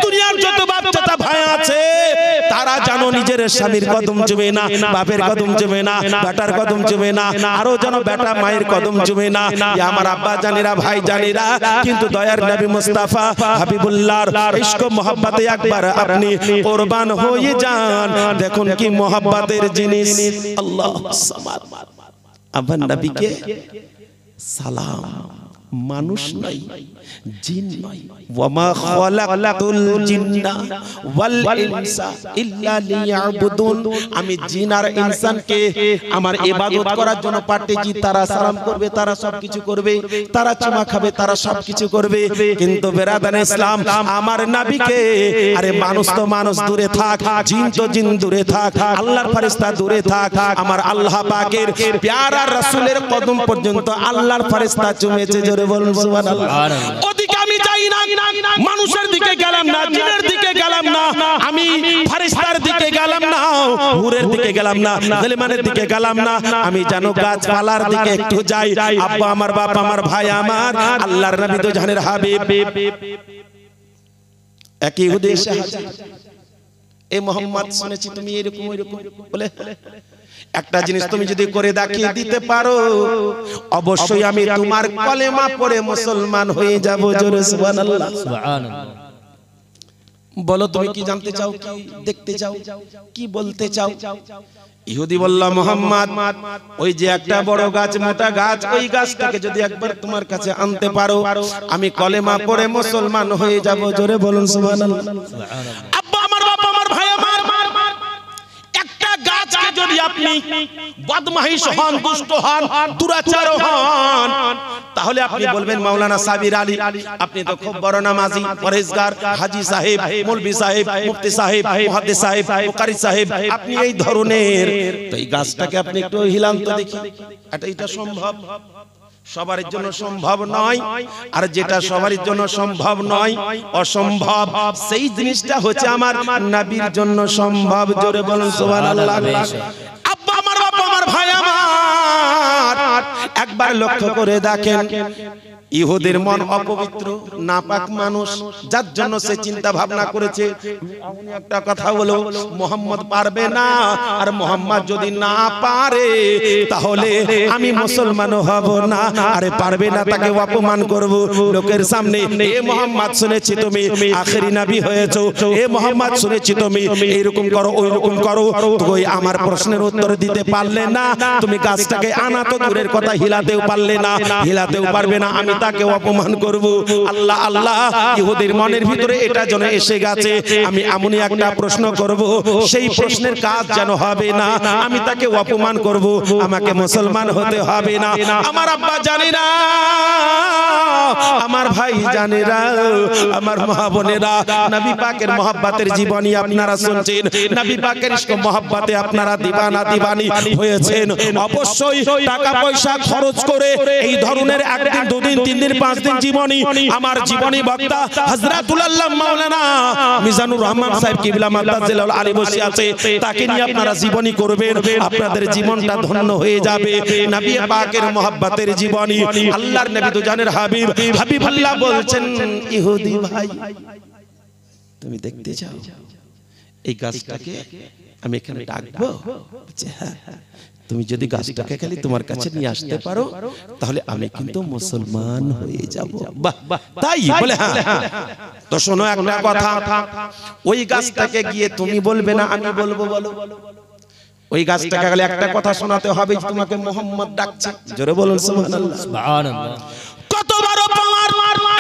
দুনিয়ার যত বাচ্চা ভাই আছে, তারা জানো নিজের স্বামীর কদম চুমে না, বাপের কদম চুমে না, বেটার কদম চুমে না, আরো যেন বেটা মায়ের কদম চুমে না। আমার আব্বা জানেরা, ভাই জানেরা, কিন্তু দয়ার নবী মুস্তাফা হাবিবুল্লাহর ইশক মোহাব্বতে একবার আপনি কুরবান হয়ে যান। দেখুন কি মোহাব্বতের জিনিস। আল্লাহ সামাদ। আমার নবীকে সালাম, মানুষ নয়, জিন নয়। ওয়ামা খালাকতুল জিন্না ওয়াল ইনসা ইল্লা লিয়াবুদুন। আমি জিন আর ইনসানকে আমার ইবাদত করার জন্য পাঠিয়েছি। তারা সালাম করবে, তারা সবকিছু করবে, তারা চুমা খাবে, তারা সবকিছু করবে, কিন্তু বেরাদানে ইসলাম আমার নবীকে, আরে মানুষ তো মানুষ দূরে থাক, জিন তো জিন দূরে থাক, আল্লাহর ফেরেশতা দূরে থাক, আমার আল্লাহ পাকের প্যারা রাসূলের কদম পর্যন্ত আল্লাহর ফেরেশতা চুমেছে। জোরে বলুন সুবহানাল্লাহ। ওদিকে আমি যাই না, মানুষের দিকে গেলাম না, জিনের দিকে গেলাম না, আমি ফেরেশতার দিকে গেলাম না, হুরের দিকে গেলাম না, জালিমানের দিকে গেলাম না, আমি জানো গাছপালার দিকে একটু যাই। আব্বা আমার, বাপ আমার, ভাই আমার, আল্লাহর নবী তো জানের হাবিব। এক ইহুদি এসে হাজির, এই মোহাম্মদ শুনেছি তুমি এরকম এরকম বলে, একটা জিনিস তুমি যদি করে দেখিয়ে দিতে পারো, অবশ্যই আমি তোমার কলেমা পড়ে মুসলমান হয়ে যাব। জোরে সুবহানাল্লাহ। বলো তুমি কি জানতে চাও, কি দেখতে চাও, কি বলতে চাও? ইহুদি বলল, মোহাম্মদ, ওই যে একটা বড় গাছ, মোটা গাছ, ওই গাছটাকে যদি একবার তোমার কাছে আনতে পারো, আমি কলেমা পড়ে মুসলমান হয়ে যাব। জোরে বলুন সুবহানাল্লাহ। আব্বা আমার, বাপ আমার, ভাই আমার, একটা গাছকে যদি আপনি বদমাইশ হন, দুষ্ট হন, দুরাচার হন, তাহলে আপনি বলবেন মাওলানা সাবির আলী, আপনি তো খুব বড় নামাজি, পরহেজগার, হাজী সাহেব, মৌলভী সাহেব, মুফতি সাহেব, মুহাদ্দিস সাহেব, মুকারি সাহেব, আপনি এই ধরনের। তো এই গাছটাকে আপনি একটু হিলান তো দেখি, এটা সম্ভব? সবার জন্য সম্ভব নয়। আর যেটা সবার জন্য সম্ভব নয়, অসম্ভব, সেই জিনিসটা হচ্ছে আমার নবীর জন্য সম্ভব। জোরে বলুন সুবহানাল্লাহ। আব্বা আমার, বাপ আমার, ভাই আমার, একবার লক্ষ্য করে দেখেন, ইহুদের মন অপবিত্র, নাপাক মানুষ, যার জন্য সে চিন্তা ভাবনা করেছে একটা কথা হলো, মুহাম্মদ পারবে না, আর মুহাম্মদ যদি না পারে তাহলে আমি মুসলমান হব না। আরে পারবে না, তাকে অপমান করব লোকের সামনে। এ মুহাম্মদ, শুনেছি তুমি আখেরি নবী হয়েছো, এ মুহাম্মদ শুনেছি তুমি এইরকম করো, ওই রকম করো। তুই আমার প্রশ্নের উত্তর দিতে পারলে না, তুমি গাছটাকে আনা তো দূরের কথা, হিলাতেও পারলে না, হিলাতেও পারবে না, আমি তাকে অপমান করব। আল্লাহ আল্লাহ, ইহুদের মনের ভিতরে এটা যেন এসে গেছে, আমি এমনই একটা প্রশ্ন করব, সেই প্রশ্নের কাজ যেন হবে না, আমি তাকে অপমান করব, আমাকে মুসলমান হতে হবে না। আমার আব্বা জানে না, আমার ভাই জানে না, আমার মা বোনেরা, নবী পাকের মহব্বতের জীবনী আপনারা শুনছেন, নবী পাকের ইশক মহব্বতে আপনারা দিবানা দিবানি হয়েছেন। অবশ্যই টাকা পয়সা খরচ করে এই ধরনের একদিন, দুদিন, 3 দিন, 5 দিন জীবনী, আমার জীবনী বক্তা হযরতুল আল্লাহ মাওলানা মিজানুর রহমান সাহেব কিবলা মাদ্দাজিলাল আলী বসে আছে, তাকে নিয়ে আপনারা জীবনী করবেন, আপনাদের জীবনটা ধন্য হয়ে যাবে। নবী পাকের মহব্বতের জীবনী, আল্লাহর নবী তো জানের হাবিব, হাবিবুল্লাহ বলছেন, ইহুদি ভাই তুমি দেখতে চাও এই গাছটাকে আমি এখানে ডাকবো? হ্যাঁ, তুমি যদি গাছটাকে খালি তোমার কাছে নিয়ে আসতে পারো তাহলে আমি কিন্তু মুসলমান হয়ে যাব। বাহ, তাই বলে হ্যাঁ। তো শোনো একটা কথা, ওই গাছটাকে গিয়ে তুমি বলবে না আমি বলবো, বলো। ওই গাছটাকে গেলে একটা কথা শোনাতে হবে, তোমাকে মোহাম্মদ ডাকছে। জোরে বলুন সুবহানাল্লাহ। সুবহানাল্লাহ। কত বড় পাওয়ার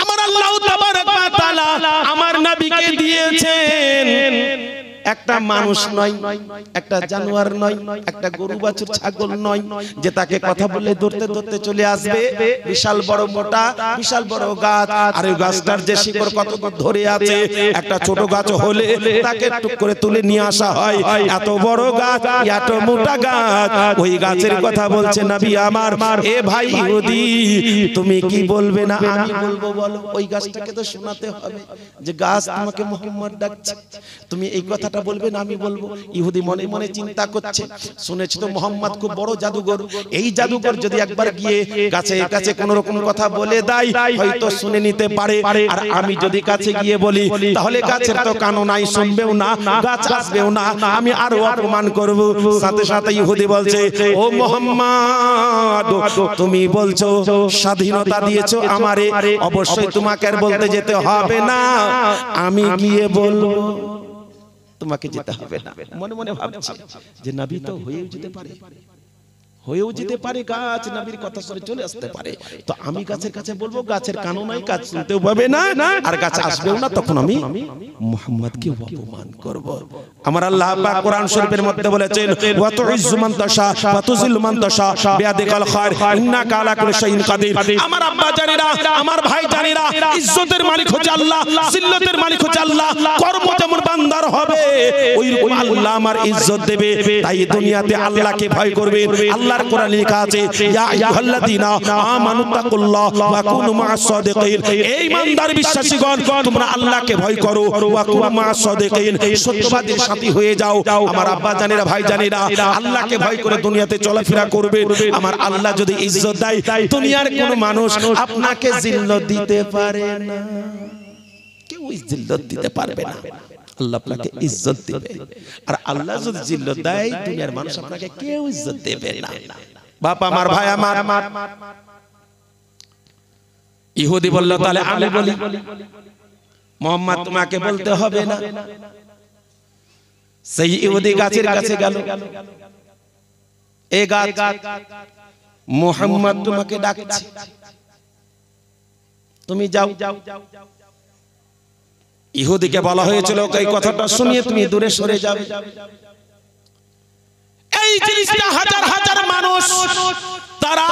আমার আল্লাহ তাবারক ওয়া তাআলা আমার নবীকে দিয়েছেন। একটা মানুষ নয়, একটা জানোয়ার নয়, একটা গরু বাছুর ছাগল নয় যে তাকে কথা বললে ধরতে ধরতে চলে আসবে। বিশাল বড় মোটা, বিশাল বড় গাছ, আর ওই গাছটার যে শিকড় কত ধরে আছে, একটা ছোট গাছ হলে তাকে টুক করে তুলে নিয়ে আসা হয়। এত বড় গাছ, এত মোটা গাছ, ওই গাছের কথা বলছে নবী আমার। এ ভাই ইহুদি, তুমি কি বলবে না আমি বলবো, বলো। ওই গাছটাকে তো শোনাতে হবে যে গাছ তোমাকে মুহাম্মদ ডাকছে, তুমি এই কথাটা বলবে না আমি বলবো। ইহুদি মনে মনে চিন্তা করছে, শুনেছি তো মোহাম্মদ খুব বড় জাদুঘর, এই জাদুঘর যদি একবার গিয়ে গাছের কাছে কোন রকম কথা বলে দেয় হয়তো শুনে নিতে পারে, আর আমি যদি কাছে গিয়ে বলি তাহলে গাছের তো কানও নাই, শুনবেও না, গাছ আসবেও না, আমি আরো অপমান করব। সাথে সাথে ইহুদি বলছে, ও মোহাম্মদ, তুমি বলছো স্বাধীনতা দিয়েছো আমারে, অবশ্যই তোমাকে আর বলতে যেতে হবে না, আমি গিয়ে বলবো, তোমাকে যেতে হবে না। মনে মনে ভাবছে যে নবী তো হয়েও যেতে পারে, হয়েও যেতে পারে, গাছ নবীর কথা শুনে চলে আসতে পারে। তো আমি গাছের কাছে বলবো, গাছের কানও নাই, গাছ শুনতেও পাবে না, আর গাছ আসবেও না, তখন আমি মুহাম্মদকে অপমান করব। আমার আল্লাহ পাক কোরআন শরীফের মধ্যে বলেছেন, ওয়া তুইজ্জু মান তাশা ওয়া তুযিল্লু মান তাশা বিয়াদিকাল খায়র ইন্নাকা আলা কুল্লি শাইইন কাদির। আমার আব্বা জানেরা, আমার ভাই জানেরা, ইজ্জতের মালিক হচ্ছে আল্লাহ, জিল্লতের মালিক হচ্ছে আল্লাহ। কর্ম যেমন বান্দার হবে ওইরকম আল্লাহ আমার ইজ্জত দেবে। তাই দুনিয়াতে আল্লাহকে ভয় করবে। আল্লাহর কোরআনে লেখা আছে, ইয়া আইয়ুহাল্লাযীনা আমানু তাকুল্লাহ ওয়া কুনু মা'আস সাদিকিন। এই ইমানদার বিশ্বাসীগণ, তোমরা আল্লাহকে ভয় করো, ওয়া কুনু মা'আস সাদিকিন, সত্যবাদীর সাথী হয়ে যাও। আমার আব্বা জানেরা, ভাই জানেরা, আল্লাহকে ভয় করে দুনিয়াতে চলাফেরা করবে। আমার আল্লাহ যদি ইজ্জত দেয়, দুনিয়ার কোন মানুষ আপনাকে জিল্লত দিতে পারে না, কেউ জিল্লত দিতে পারবে না। আল্লাহ আপনাকে ইজ্জত দেবে, আর আল্লাহ যদি জিল্লত দেয় দুনিয়ার মানুষ আপনাকে কেউ ইজ্জত দেবে না। বাপ আমার, ভাই আমার, ইহুদি বলল তাহলে আমি বলি, মুহাম্মদ তোমাকে বলতে হবে না। সেই ইহুদি গাছের কাছে গেল, এই গাছ মুহাম্মদ তোমাকে ডাকছে, তুমি যাও। ইহুদিকে বলা হয়েছিল এই কথাটা শুনিয়ে তুমি দূরে সরে যাবে। এই জিনিসটা হাজার হাজার মানুষ তারা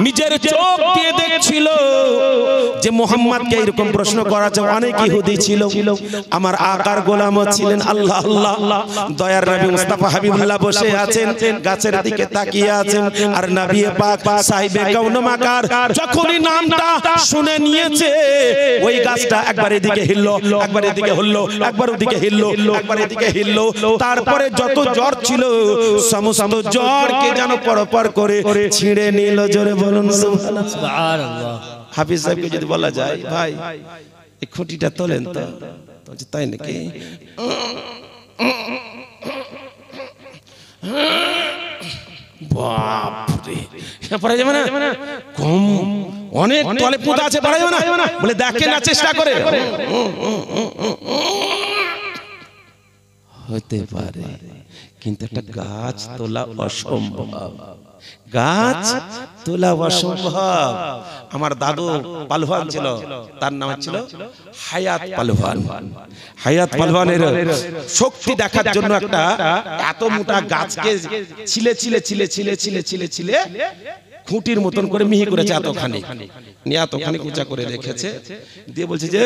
নিজের চোখ দিয়ে দেখছিল যে মুহাম্মদকে এরকম প্রশ্ন করা যায়। অনেক ইহুদি ছিল, আমার আকার গোলামও ছিলেন। আল্লাহ আল্লাহ, দয়ার নবী মুস্তাফা হাবিবুল্লাহ বসে আছেন, গাছের দিকে তাকিয়ে আছেন, আর নবী পাক সাহিবে কাউন মাকার যখনই নামটা শুনে নিয়েছে, ওই গাছটা একবার এদিকে হিললো, একবার এদিকে হলো, একবার ওদিকে হিললো, একবার এদিকে হিললো। তারপরে যত জ্বর ছিল সমস্ত জ্বরকে যেন পরপর করে ছিঁড়ে নিল। জোরে বলুন সুবহানাল্লাহ। হাফিজ সাহেবকে যদি বলা যায়, ভাই এই খুঁটিটা তোলেন তো, তাই নাকি? বাপরে, পড়া যাবে না, কম অনেক তলে পুঁতা আছে, পড়া যাবে না বলে দেখেন না, চেষ্টা করে হতে পারে, কিন্তু একটা গাছ তোলা অসম্ভব, গাছ তোলা অসম্ভব। আমার দাদু পালোয়ান ছিল, তার নাম ছিল হায়াত পালোয়ান। হায়াত পালোয়ানের শক্তি দেখার জন্য একটা এত মোটা গাছকে ছিলে ছিলে ছিলে ছিলে ছিলে ছিলে ছিলে খুঁটির মতন করে মিহি করেছে, এতখানি নিয়ে এতখানি উঁচা করে রেখেছে, দিয়ে বলছে যে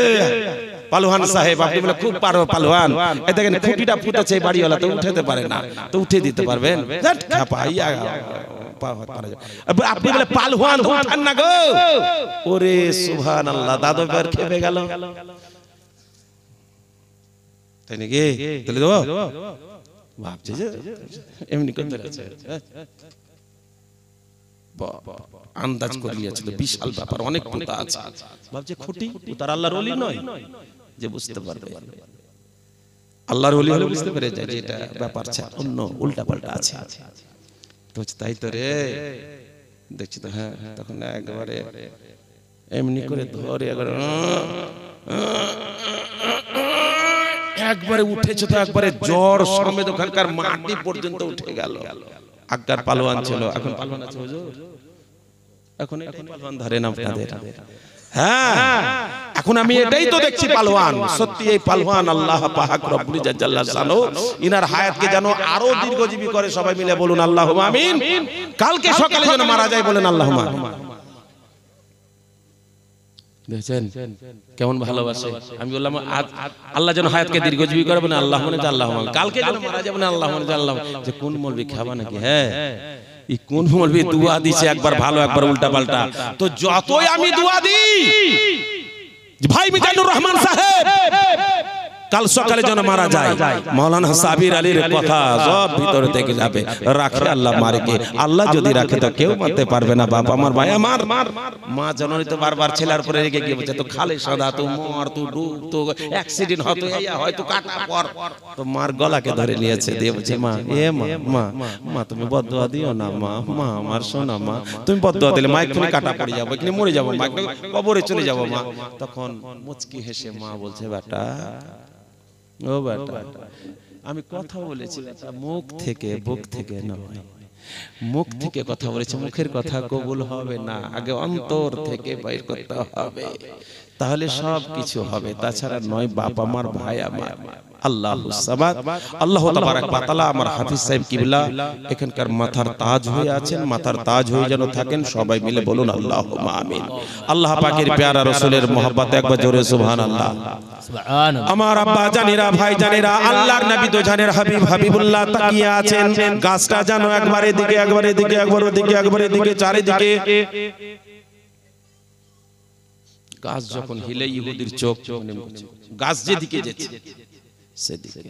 পালোয়ান সাহেব আপনি বলে খুব পারো পালোয়ান, এই দেখেন খুঁটিটা ফুটেছে, বাড়িওয়ালা তো উঠাতে পারে না, তো উঠে দিতে পারবেন? আপনি বলে পালোয়ান উঠান না গো। ওরে সুবহানাল্লাহ, দাদু এবার খেপে গেল, তাই নাকি? তাহলে দেবো ভাবছে যে এমনি করতে আছে, আন্দাজ করে নিয়েছিল বিশাল ব্যাপার, অনেক পুঁতা আছে, ভাবছে খুঁটি, তার আল্লাহর ওলি নয় যে বুঝতে পারবে। আল্লাহর ওলি হলে বুঝতে পেরে যায় যে এটা ব্যাপার অন্য উল্টা পাল্টা আছে। তো তাই তো রে দেখছি তো, হ্যাঁ তখন একবারে এমনি করে ধরে একবারে উঠেছে, তো একবারে জ্বর সমেত ওখানকার মাটি পর্যন্ত উঠে গেল। আগকার পালোয়ান ছিল, এখন পালোয়ান আছে হুজুর? এখন এটাই পালোয়ান ধরেন আপনাদের? হ্যাঁ, এখন আমি এটাই তো দেখছি পালোয়ান। সত্যি এই পালোয়ান আল্লাহ পাক রব্বুল ইজ্জত জাল্লা শানহু ইনার হায়াতকে যেন আরো দীর্ঘজীবী করে। সবাই মিলে বলুন আল্লাহুম্মা আমিন। কালকে সকালে যেন মারা যায়, বলেন আল্লাহুম্মা। দেখছেন কেমন ভালোবাসে। আমি বললাম আল্লাহ যেন হায়াতকে দীর্ঘজীবী করে, বলেন আল্লাহ মনে যে আল্লাহ। কালকে যেন মারা যাবে না, আল্লাহ মনে যে আল্লাহ। যে কোন মৌলবি খাবা নাকি? হ্যাঁ, এই কোন মৌলবি দুয়া দিছে, একবার ভালো একবার উল্টা পাল্টা। তো যতই আমি দুয়া দিই, ভাই মিজানুর রহমান সাহেব কাল সকালে যেন মারা যায়, মাওলানা সাবির আলীর কথা সব ভিতরে থেকে যাবে। রাখে আল্লাহ, মারে কে আল্লাহ যদি রাখে তো কেউ মারতে পারবে না। বাপ আমার, ভাই আমার, মা জননী তো বারবার ছেলের পরে রেগে গিয়ে বলছে, তো খালে সাদা, তো মর, তো ডুব, তো অ্যাক্সিডেন্ট হতো, হয়তো কাটা পর। তো মার গলাকে ধরে নিয়েছে, দিয়ে বলছে, মা এ মা মা তুমি বদদুয়া দিও না মা, মা আমার সোনা মা, তুমি বদদুয়া দিলে মা এক্ষুনি কাটা পড়ে যাবো, এখানে মরে যাবো মা, কবরে চলে যাবো মা। তখন মুচকি হেসে মা বলছে, বেটা ও বেটা, আমি কথা বলেছি মুখ থেকে, বুক থেকে নয়। মুখ থেকে কথা বলেছে, মুখের কথা কবুল হবে না, আগে অন্তর থেকে বাইর করতে হবে, তাহলে সব কিছু হবে। তাছাড়া নয় বাপ আমার, ভাই আমার। আল্লাহুস সামাদ, আল্লাহ তাবারাক ওয়া তাআলা আমার হাফিজ সাহেব কিবলা এখানকার মাথার তাজ হয়ে আছেন, মাথার তাজ হয়ে যেন থাকেন। সবাই মিলে বলুন আল্লাহুম্মা আমিন। আল্লাহ পাকের প্যারা রাসূলের মহব্বতে একবার জোরে সুবহানাল্লাহ। আমার আব্বা জানেরা, ভাই জানেরা, আল্লাহর নবী তো জানের হাবিব হাবিবুল্লাহ তাকিয়ে আছেন। গাছটা জানো একবার এদিকে, একবার এদিকে, একবার ওদিকে, একবার এদিকে, চারিদিকে। গাছ যখন হিলে ইহুদির চোখ, গাছ যেদিকে যাচ্ছে সেদিকে।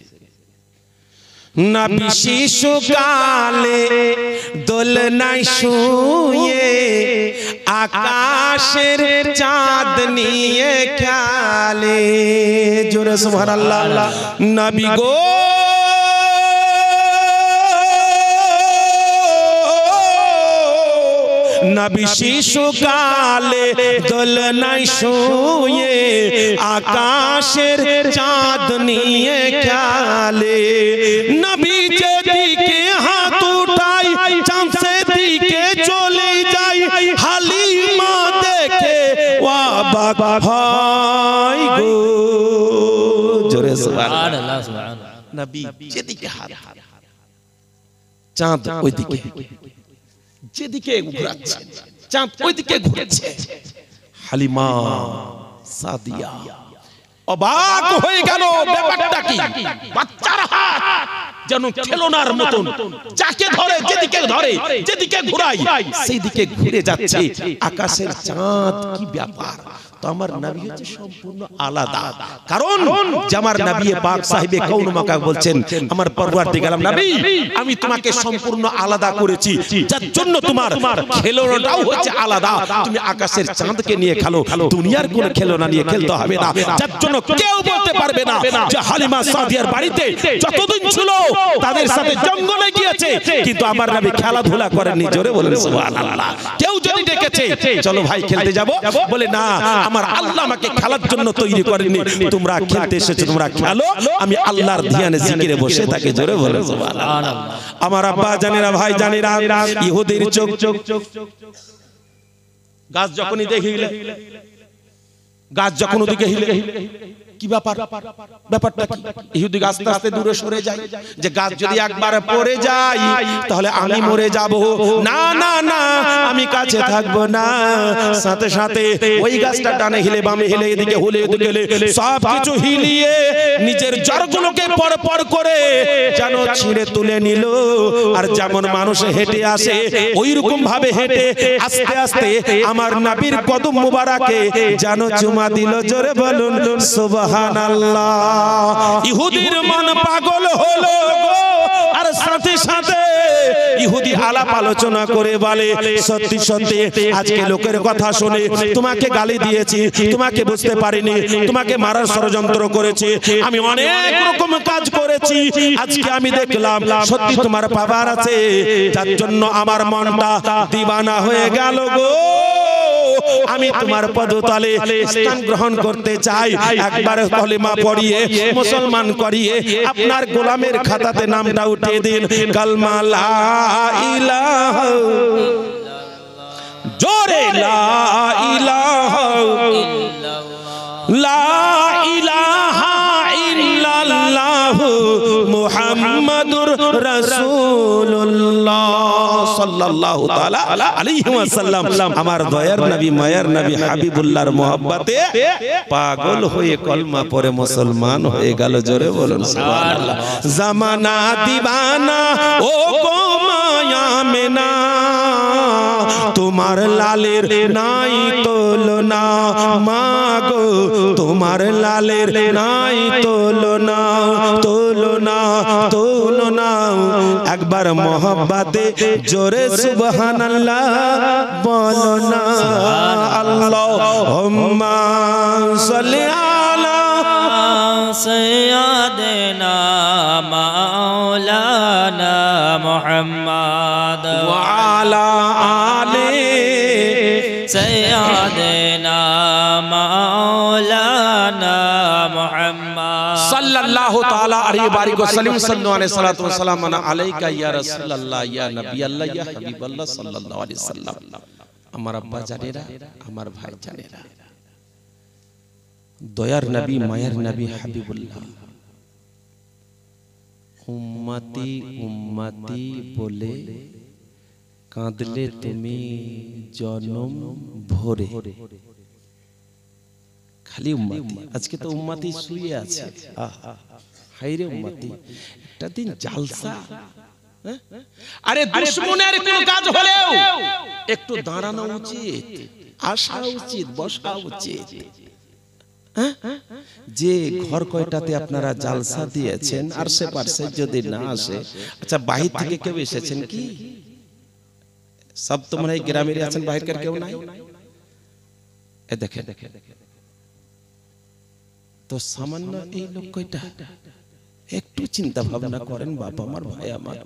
নবী শিশুকালে দোলনায় শুয়ে আকাশের চাঁদ নিয়ে খেলে। জোরে সুবহানাল্লাহ। নবী গো নবী শিশুকালে দোলনায় শুয়ে আকাশের চাঁদ নিয়ে খেলে। নবী যেদিকে হাত উঠায় চাঁদ সেদিকে চলে যায়। হালিমা দেখে অবাক হয় গো। জোরে সুবহানাল্লাহ। নবী যেদিকে হাত, চাঁদ ওইদিকে, যেদিকে ঘুরাচ্ছে চাঁদ ওইদিকে ঘুরছে। হালিমা সাদিয়া অবাক হয়ে গেল, ব্যাপারটা কি? বাচ্চার হাত যেন খেলনার মতন, যাকে ধরে যেদিকে ধরে, যেদিকে ঘুরায় সেই দিকে ঘুরে যাচ্ছে। আকাশের চাঁদ, কি ব্যাপার? তো আমার নবী হচ্ছে সম্পূর্ণ আলাদা। কারণ যে আমার নবী পাক সাহেবে কাউন মাকা বলছেন, আমার পরওয়ারদিগার নবী আমি তোমাকে সম্পূর্ণ আলাদা করেছি, যার জন্য তোমার খেলনাটাও হচ্ছে আলাদা। তুমি আকাশের চাঁদকে নিয়ে খেলো, দুনিয়ার কোন খেলনা নিয়ে খেলতে হবে না। যার জন্য কেউ বলতে পারবে না যে হালিমা সাদিয়ার বাড়িতে যতদিন ছিল তাদের সাথে জঙ্গলে গিয়েছে, কিন্তু আমার নবী খেলাধুলা করেননি। জোরে বলেন সুবহানাল্লাহ। কেউ যদি ডেকেছে চলো ভাই খেলতে যাব, বলে না, আমার আল্লাহ আমাকে খেলার জন্য তৈরি করেননি, তোমরা খেলতে এসেছো, তোমরা খেলো, আমি আল্লাহর ধ্যানে জিকিরে বসে থাকি। জোরে বলেন সুবহানাল্লাহ। আমার আব্বা জানেরা, ভাই জানেরা, ইহুদির চোখ, গাছ যখনই দেখিলে, গাছ যখন ওদিকে হিলে, কি ব্যাপার? ব্যাপারটা কি? ইহুদি আস্তে আস্তে দূরে সরে যায়, যে গাছ যদি একবার পড়ে যায় তাহলে আমি মরে যাব। না না না, আমি কাছে থাকবো না। সাথে সাথে ওই গাছটা ডানে হিলে, বামে হিলে, এদিকে হলে, এদিকে হিলে, সব কিছু হিলিয়ে নিজের জড়গুলোকে পরপর করে যেন ছিঁড়ে তুলে নিল। আর যেমন মানুষ হেঁটে আসে ওই রকম ভাবে হেঁটে আস্তে আস্তে আমার নবীর কদম মুবারকে যেন চুমা দিল। জোরে বলুন সুবহানাল্লাহ। ইহুদির মন পাগল হলো, আর সাথে সাথে ইহুদি আলাপ আলোচনা করে বলে সত্যি সত্যি আজকে লোকের কথা শুনে তোমাকে গালি দিয়েছি, তোমাকে বুঝতে পারিনি, তোমাকে মারার ষড়যন্ত্র করেছি, আমি অনেক রকম কাজ করেছি, আজকে আমি দেখলাম সত্যি তোমার পাওয়ার আছে, যার জন্য আমার মনটা দিবানা হয়ে গেল গো, আমি তোমার পদতলে স্থান গ্রহণ করতে চাই, একবার কলেমা পড়িয়ে মুসলমান করিয়ে আপনার গোলামের খাতাতে নামটা উঠিয়ে দিন। কালমা লা ইলাহা, জোরে লা ইলাহা, লা ইলাহা ইল্লাল্লাহু মুহাম্মাদুর রাসূলুল্লাহ সাল্লাল্লাহু তাআলা আলাইহি ওয়াসাল্লাম। আমার দয়ার নবী মায়ার নবী হাবিবুল্লাহর মহব্বতে পাগল হয়ে কলমা পড়ে মুসলমান হয়ে গেল। জোরে বলুন সুবহানাল্লাহ। জামানা দিবানা ও গো মায়া মেনা, তোমার লালের নাই তুলনা, মাগো তোমার লালের নাই তুলনা, তুলনা তুলনা। একবার মহব্বতে জোরে সুবহানাল্লাহ বলো না। আল্লাহুম্মা সাল্লি আলা সাইয়্যিদিনা মাওলানা মুহাম্মদ ওয়া আলা আলি সাইয়্যিদিনা মাওলানা মুহাম্মদ সাল্লাল্লাহু তাআলা আলাইহি বারিক ওয়া সাল্লাম। সাল্লু আলাইহি সাল্লাতু ওয়া সালাম আলাইকা ইয়া রাসূলুল্লাহ ইয়া নবিয়াল্লাহ ইয়া হাবিবাল্লাহ সাল্লাল্লাহু আলাইহি সাল্লাম। আমার আব্বা জানেরা, আমার ভাই জানেরা, দয়ার নবী মায়ার নবী হাবিবুল্লাহ উম্মতি উম্মতি বলে কাঁদলে তুমি জনম ভরে। খালি উম্মতি, আজকে তো উম্মতি শুয়ে আছে, হায়রে উম্মতি, একটা দিন জালসা। আরে দুশমনের কোন কাজ হলেও একটু দাঁড়ানো উচিত, আসা উচিত, বসা উচিত। যে ঘর কয়টাতে আপনারা জালসা দিয়েছেন আর সে পারছে যদি না আসে, আচ্ছা বাহির থেকে কেউ এসেছেন কি? সব তো মনে হয় গ্রামের আছেন, বাহিরকার কেউ নাই। এ দেখে তো সামান্য এই লোক কয়টা, একটু চিন্তা ভাবনা করেন বাবা আমার, ভাই আমার,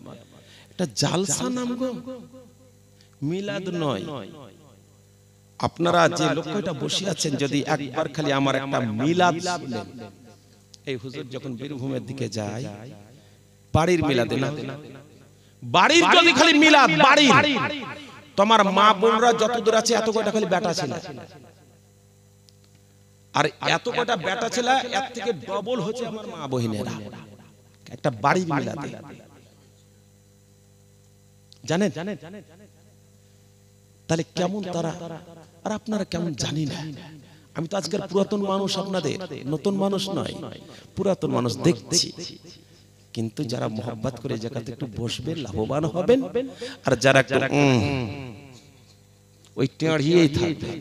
এটা জালসা নাম গো, মিলাদ নয়। আপনারা যে লোক কয়টা বসে আছেন, যদি একবার খালি আমার একটা মিলাদ শুনলেন। এই হুজুর যখন বীরভূমের দিকে যায়, বাড়ির মিলাদে না, বাড়ির যদি খালি মিলাদ, বাড়ির তোমার মা বোনরা যত দূর আছে এত কয়টা খালি বেটা ছিল, আর এত কয়টা বেটা ছিল, এর থেকে ডবল হচ্ছে আমার মা বহিনেরা একটা বাড়ির মিলাদে। জানেন তাহলে কেমন তারা, আর আপনারা কেমন জানি না। আমি তো আজকের পুরাতন মানুষ, আপনাদের নতুন মানুষ নয়, পুরাতন মানুষ দেখছি। কিন্তু যারা মোহাব্বত করে জায়গাতে একটু বসবেন, লাভবান হবেন, আর যারা একটু ওই টেঁড়িয়েই থাকবেন,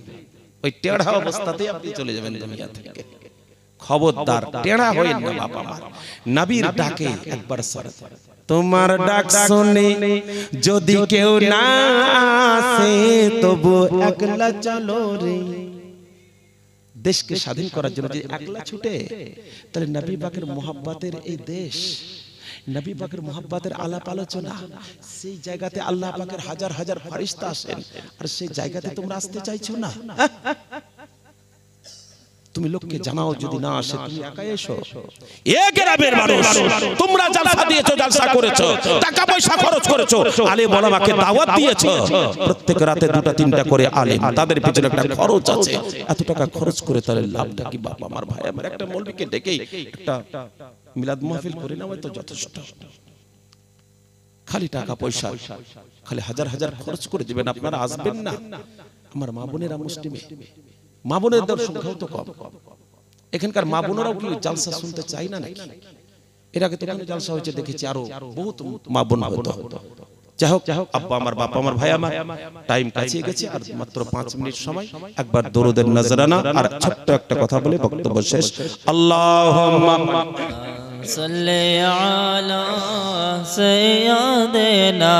ওই টেঁড়া অবস্থাতেই আপনি চলে যাবেন দুনিয়া থেকে। খবরদার টেঁড়া হইেন না বাবা আমার। নবীর ডাকে একবার সারা, তোমার ডাক শুনে যদি কেউ না আসে তবু একলা চলো রে। দেশকে স্বাধীন করার জন্য যদি একলা ছুটে, তাহলে নবী পাকের মোহাব্বতের এই দেশ, নবী পাকের মোহাব্বতের আলাপ আলোচনা, সেই জায়গাতে আল্লাহ পাকের হাজার হাজার ফেরেশতা আসেন, আর সেই জায়গাতে তোমরা আসতে চাইছো না। তুমি লোককে জানাও, যদি না আসে তুমি একা এসো। এক গ্রামের মানুষ, তোমরা জালসা দিয়েছো, জালসা করেছো, টাকা পয়সা খরচ করেছো, আলেম ওলামাকে দাওয়াত দিয়েছো, প্রত্যেক রাতে দুটা তিনটা করে আলেম, তাদের পিছনে একটা খরচ আছে। এত টাকা খরচ করে তাহলে লাভটা কি বাবা আমার, ভাই আমার? একটা মৌলবীকে ডেকেই একটা মিলাদ মাহফিল করে নেওয়া তো যথেষ্ট। খালি টাকা পয়সা খালি হাজার হাজার খরচ করে দিবেন, আপনারা আসবেন না। আমার মা বোনেরা মুসলিমে, মা বোনেদের সংখ্যাও তো কম। এখানকার মা বোনেরাও কি জালসা শুনতে চাই না নাকি? এর আগে তো জালসা হয়েছে দেখেছি, আরো বহুত মা বোন হতো। যাই হোক, আব্বা আমার, বাবা আমার, ভাই আমার, টাইম কাছে গেছে, আর মাত্র 5 মিনিট সময়। একবার দরুদের নজরানা আর ছোট্ট একটা কথা বলে বক্তব্য শেষ। আল্লাহুম্মা صلی علی سیدنا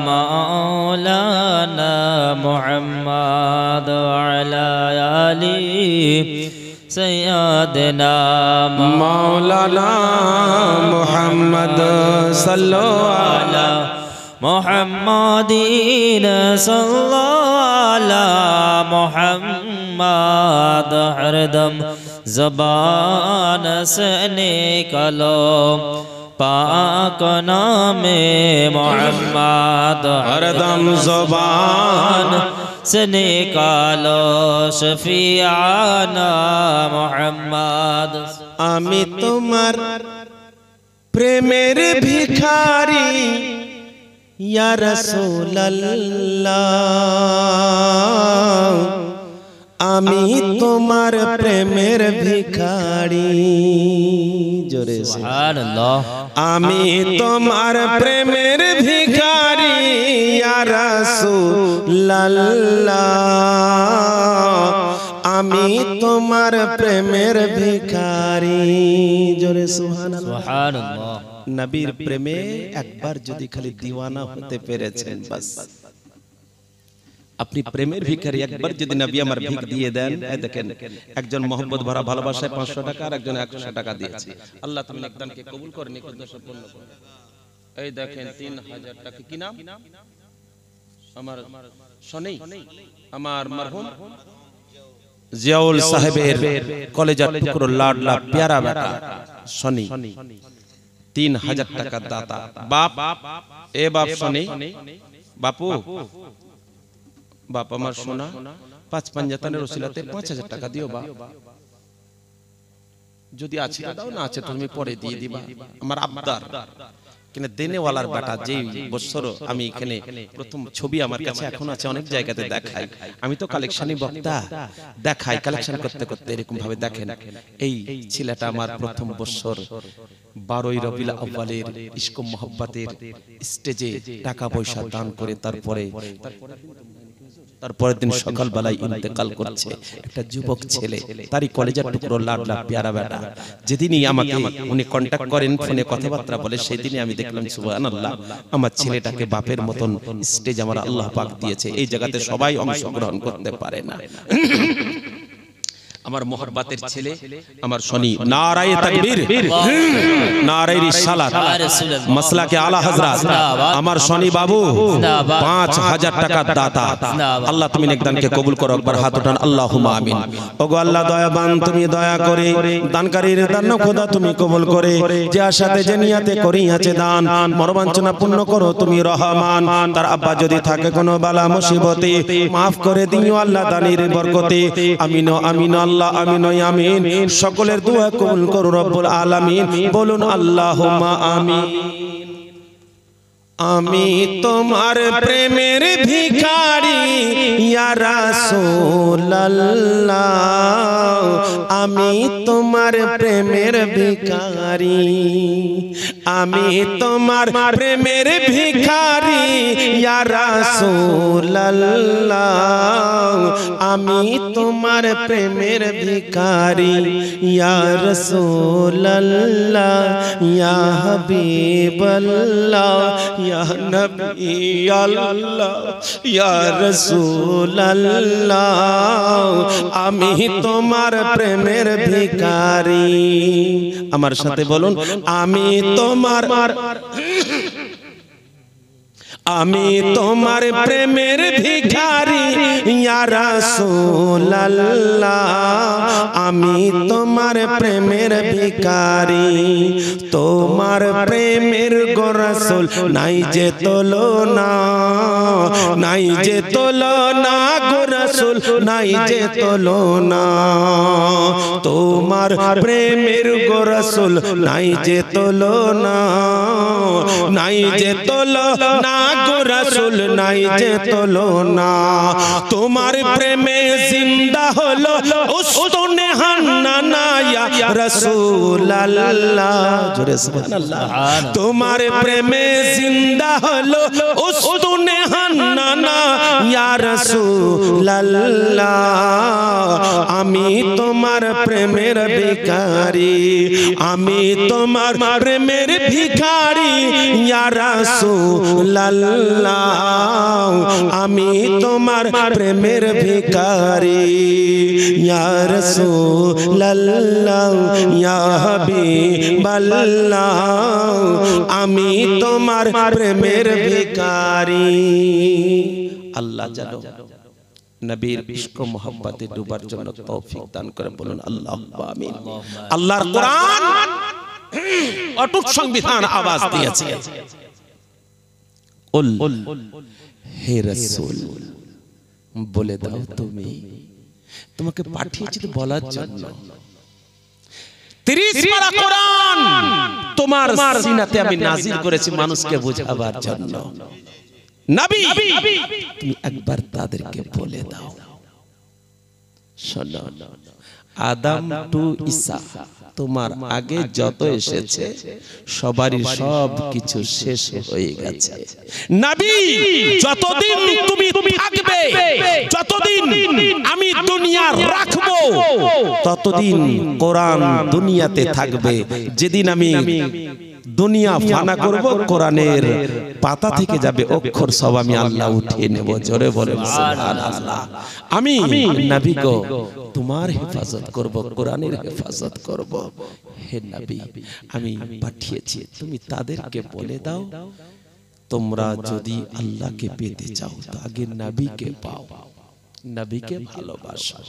مولانا محمد وعلی آلہ سیدنا مولانا محمد صلو علی محمد صلی علی محمد ہر دم زبان سے نکلو پاک نام محمد ہر دم زبان سے نکالو شفیعنا محمد আমি তোমার প্রেমের ভিখারি ইয়া রাসূলুল্লাহ আমি তোমার প্রেমের ভিখারি জোরে সুবহানাল্লাহ আমি তোমার প্রেমের ভিখারি ইয়া রাসূলুল্লাহ আমি তোমার প্রেমের ভিখারি জোরে সুবহানাল্লাহ সুবহানাল্লাহ নবীর প্রেমে একবার যদি খালি দিওয়ানা হতে পেরেছেন বাস আপনি প্রেমের ভিখারি একবার যদি নবী আমার ভিখ দিয়ে দেন এই দেখেন একজন mohabbat ভরা ভালোবাসায় 500 টাকা আর একজন 100 টাকা দিয়েছে আল্লাহ তুমি একজনকে কবুল করেন নিকটদর্শ পূর্ণ করুন এই দেখেন 3000 টাকা কি নাম আমার শনি আমার মরহুম জিয়াউল সাহেবের কলেজার টুকরো লাডলা প্যারা বেটা শনি 3000 টাকা দাতা বাপ এ বাপ শনি বাপু বাপ আমার সোনা 5 পাঞ্জাতানের ওসিলাতে 5000 টাকা দিও বাপ যদি আছে দাও না আছে তুমি পরে দিয়ে দিবা আমার আবদার কিনা দেনেওয়ালার বেটা যেই বছর আমি এখানে প্রথম ছবি আমার কাছে এখন আছে অনেক জায়গাতে দেখাই আমি তো কালেকশনই বক্তা দেখাই কালেকশন করতে করতে এরকম ভাবে দেখেন এই ছেলেটা আমার প্রথম বছর 12ই রবিউল আউয়ালের ইশক মোহাব্বতের স্টেজে টাকা পয়সা দান করে তারপরের দিন সকালবেলায় ইন্তেকাল করছে একটা যুবক ছেলে তারই কলেজের টুকরো লাডলা প্যারা বেটা যেদিনই আমাকে উনি কন্টাক্ট করেন ফোনে কথাবার্তা বলে সেদিনই আমি দেখলাম সুবহানাল্লাহ আমার ছেলেটাকে বাপের মতন স্টেজ আমার আল্লাহ পাক দিয়েছে এই জায়গাতে সবাই অংশগ্রহণ করতে পারে না আমার মোহব্বতের ছেলে আমার শনি নারায়ে তাকবীর নারায়ে রিসালাত মাসলাকে আলা হযরত আমার শনি বাবু 5000 টাকা দাতা আল্লাহ তুমি নেকদানকে কবুল করো একবার হাত উঠান আল্লাহুম্মা আমিন ওগো আল্লাহ দয়াবান তুমি দয়া করে দানকারীর দান খোদা তুমি কবুল করে যে আশাতে যে নিয়তে করিয়াছে দান মনোবাঞ্ছনা পূর্ণ করো তুমি রহমান তার আব্বা যদি থাকে কোনো বালা মুসিবতে maaf করে দিও আল্লাহ দানের বরকতে আমিন আমিন আল্লাহ আমিন আমিন সকলের দোয়া কবুল করো রব্বুল আলামিন বলুন আল্লাহুম্মা আমিন আমি তোমার প্রেমের ভিখারি ইয়া রাসূলুল্লাহ আমি তোমার প্রেমের ভিখারি আমি তোমার প্রেমের ভিখারি ইয়া রাসূলুল্লাহ আমি তোমার প্রেমের ভিখারি ইয়া রাসূলুল্লাহ ইয়া হাবিবাল্লাহ ইয়া নবী আল্লাহ ইয়া রাসূলুল্লাহ আমি তোমার প্রেমের ভিখারি আমার সাথে বলুন আমি তোমার প্রেমের ভিখারি ইয়া রাসূলুল্লাহ আমি তোমার প্রেমের ভিখারি তোমার প্রেমের গো রাসূল নাই যে তুলনা নাই যে তুলনা গো রাসূল নাই যে তুলনা তোমার প্রেমের গো রাসূল নাই যে তুলনা নাই যে তুলনা গো রাসূল নাই যে তুলনা তোমার প্রেমে জিন্দা হলো উস্তুনে হান্নানা ইয়া রাসূলুল্লাহ জোরে সুবহানাল্লাহ তোমার প্রেমে জিন্দা হলো উস্তুনে হান্নানা ইয়া রাসূলুল্লাহ আমি তোমার প্রেমের ভিখারি, আমি তোমার প্রেমের ভিখারি ইয়া রাসূলুল্লাহ, আমি তোমার প্রেমের ভিখারি ইয়া রাসূলুল্লাহ ইয়া হাবিবাল্লাহ, আমি তোমার প্রেমের ভিখারি। আল্লাহ জানো নবীর ইশক ও মোহাব্বতে ডুবার জন্য তৌফিক দান করে, বলুন আল্লাহুম্মা আমিন। আল্লাহর কোরআন অটুট সংবিধান আওয়াজ দিয়েছে, হে রাসূল বলে দাও তুমি, তোমাকে পাঠিয়েছি তো বলার জন্য। 30 পারা কোরআন তোমার সিনাতে আমি নাজিল করেছি মানুষকে বোঝাবার জন্য। নবী তুমি একবার তাদেরকে বলে দাও, শোনো আদম টু ঈসা তোমার আগে যত এসেছে সবারই সব কিছু শেষ হয়ে গেছে। নবী যতদিন তুমি থাকবে, যতদিন আমি দুনিয়া রাখবো, ততদিন কোরআন দুনিয়াতে থাকবে। যেদিন আমি দুনিয়া ফানা করব, কোরআনের পাতা থেকে যাবে অক্ষর সব আমি আল্লাহ উঠিয়ে নেব। জোরে বলে সুবহানাল্লাহ। আমি নবী গো তোমার হেফাজত করব, কোরআনের হেফাজত করব। হে নবী আমি পাঠিয়েছি, তুমি তাদেরকে বলে দাও তোমরা যদি আল্লাহকে পেতে চাও তো আগে নবীকে পাও, নবীকে ভালোবাসো,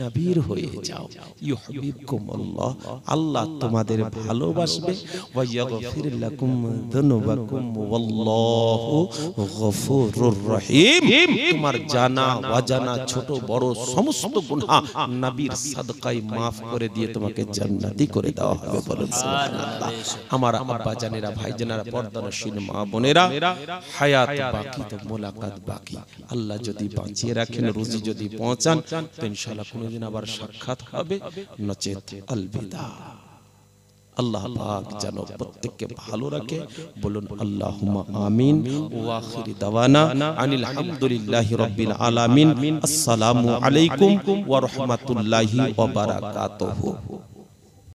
নবীর হয়ে যাও। ইউহিব্বুকুমুল্লাহ, আল্লাহ তোমাদের ভালোবাসবে। ওয়া ইয়াগফির লাকুম যুনুবাকুম ওয়াল্লাহু গফুরুর রহিম। তোমার জানা অজানা ছোট বড় সমস্ত গুনাহ নবীর সাদকায় maaf করে দিয়ে তোমাকে জান্নাতি করে দেওয়া হবে। বলুন সুবহানাল্লাহ। আমার আব্বা জানেরা, ভাই জানেরা, পর্দানশীল মা বোনেরা, হায়াত বাকি তো মোলাকাত বাকি। আল্লাহ যদি বাঁচিয়ে রাখেন, যদি পৌঁছান তো ইনশাআল্লাহ কোনদিন আবার সাক্ষাৎ হবে, নচেত আলবিদা। আল্লাহ পাক যেন প্রত্যেককে ভালো রাখে, বলুন আল্লাহুম্মা আমিন। ওয়া আখিরি দাওয়ানা আনিল হামদুলিল্লাহি রাব্বিল আলামিন। আসসালামু আলাইকুম ওয়া রাহমাতুল্লাহি ওয়া বারাকাতুহু।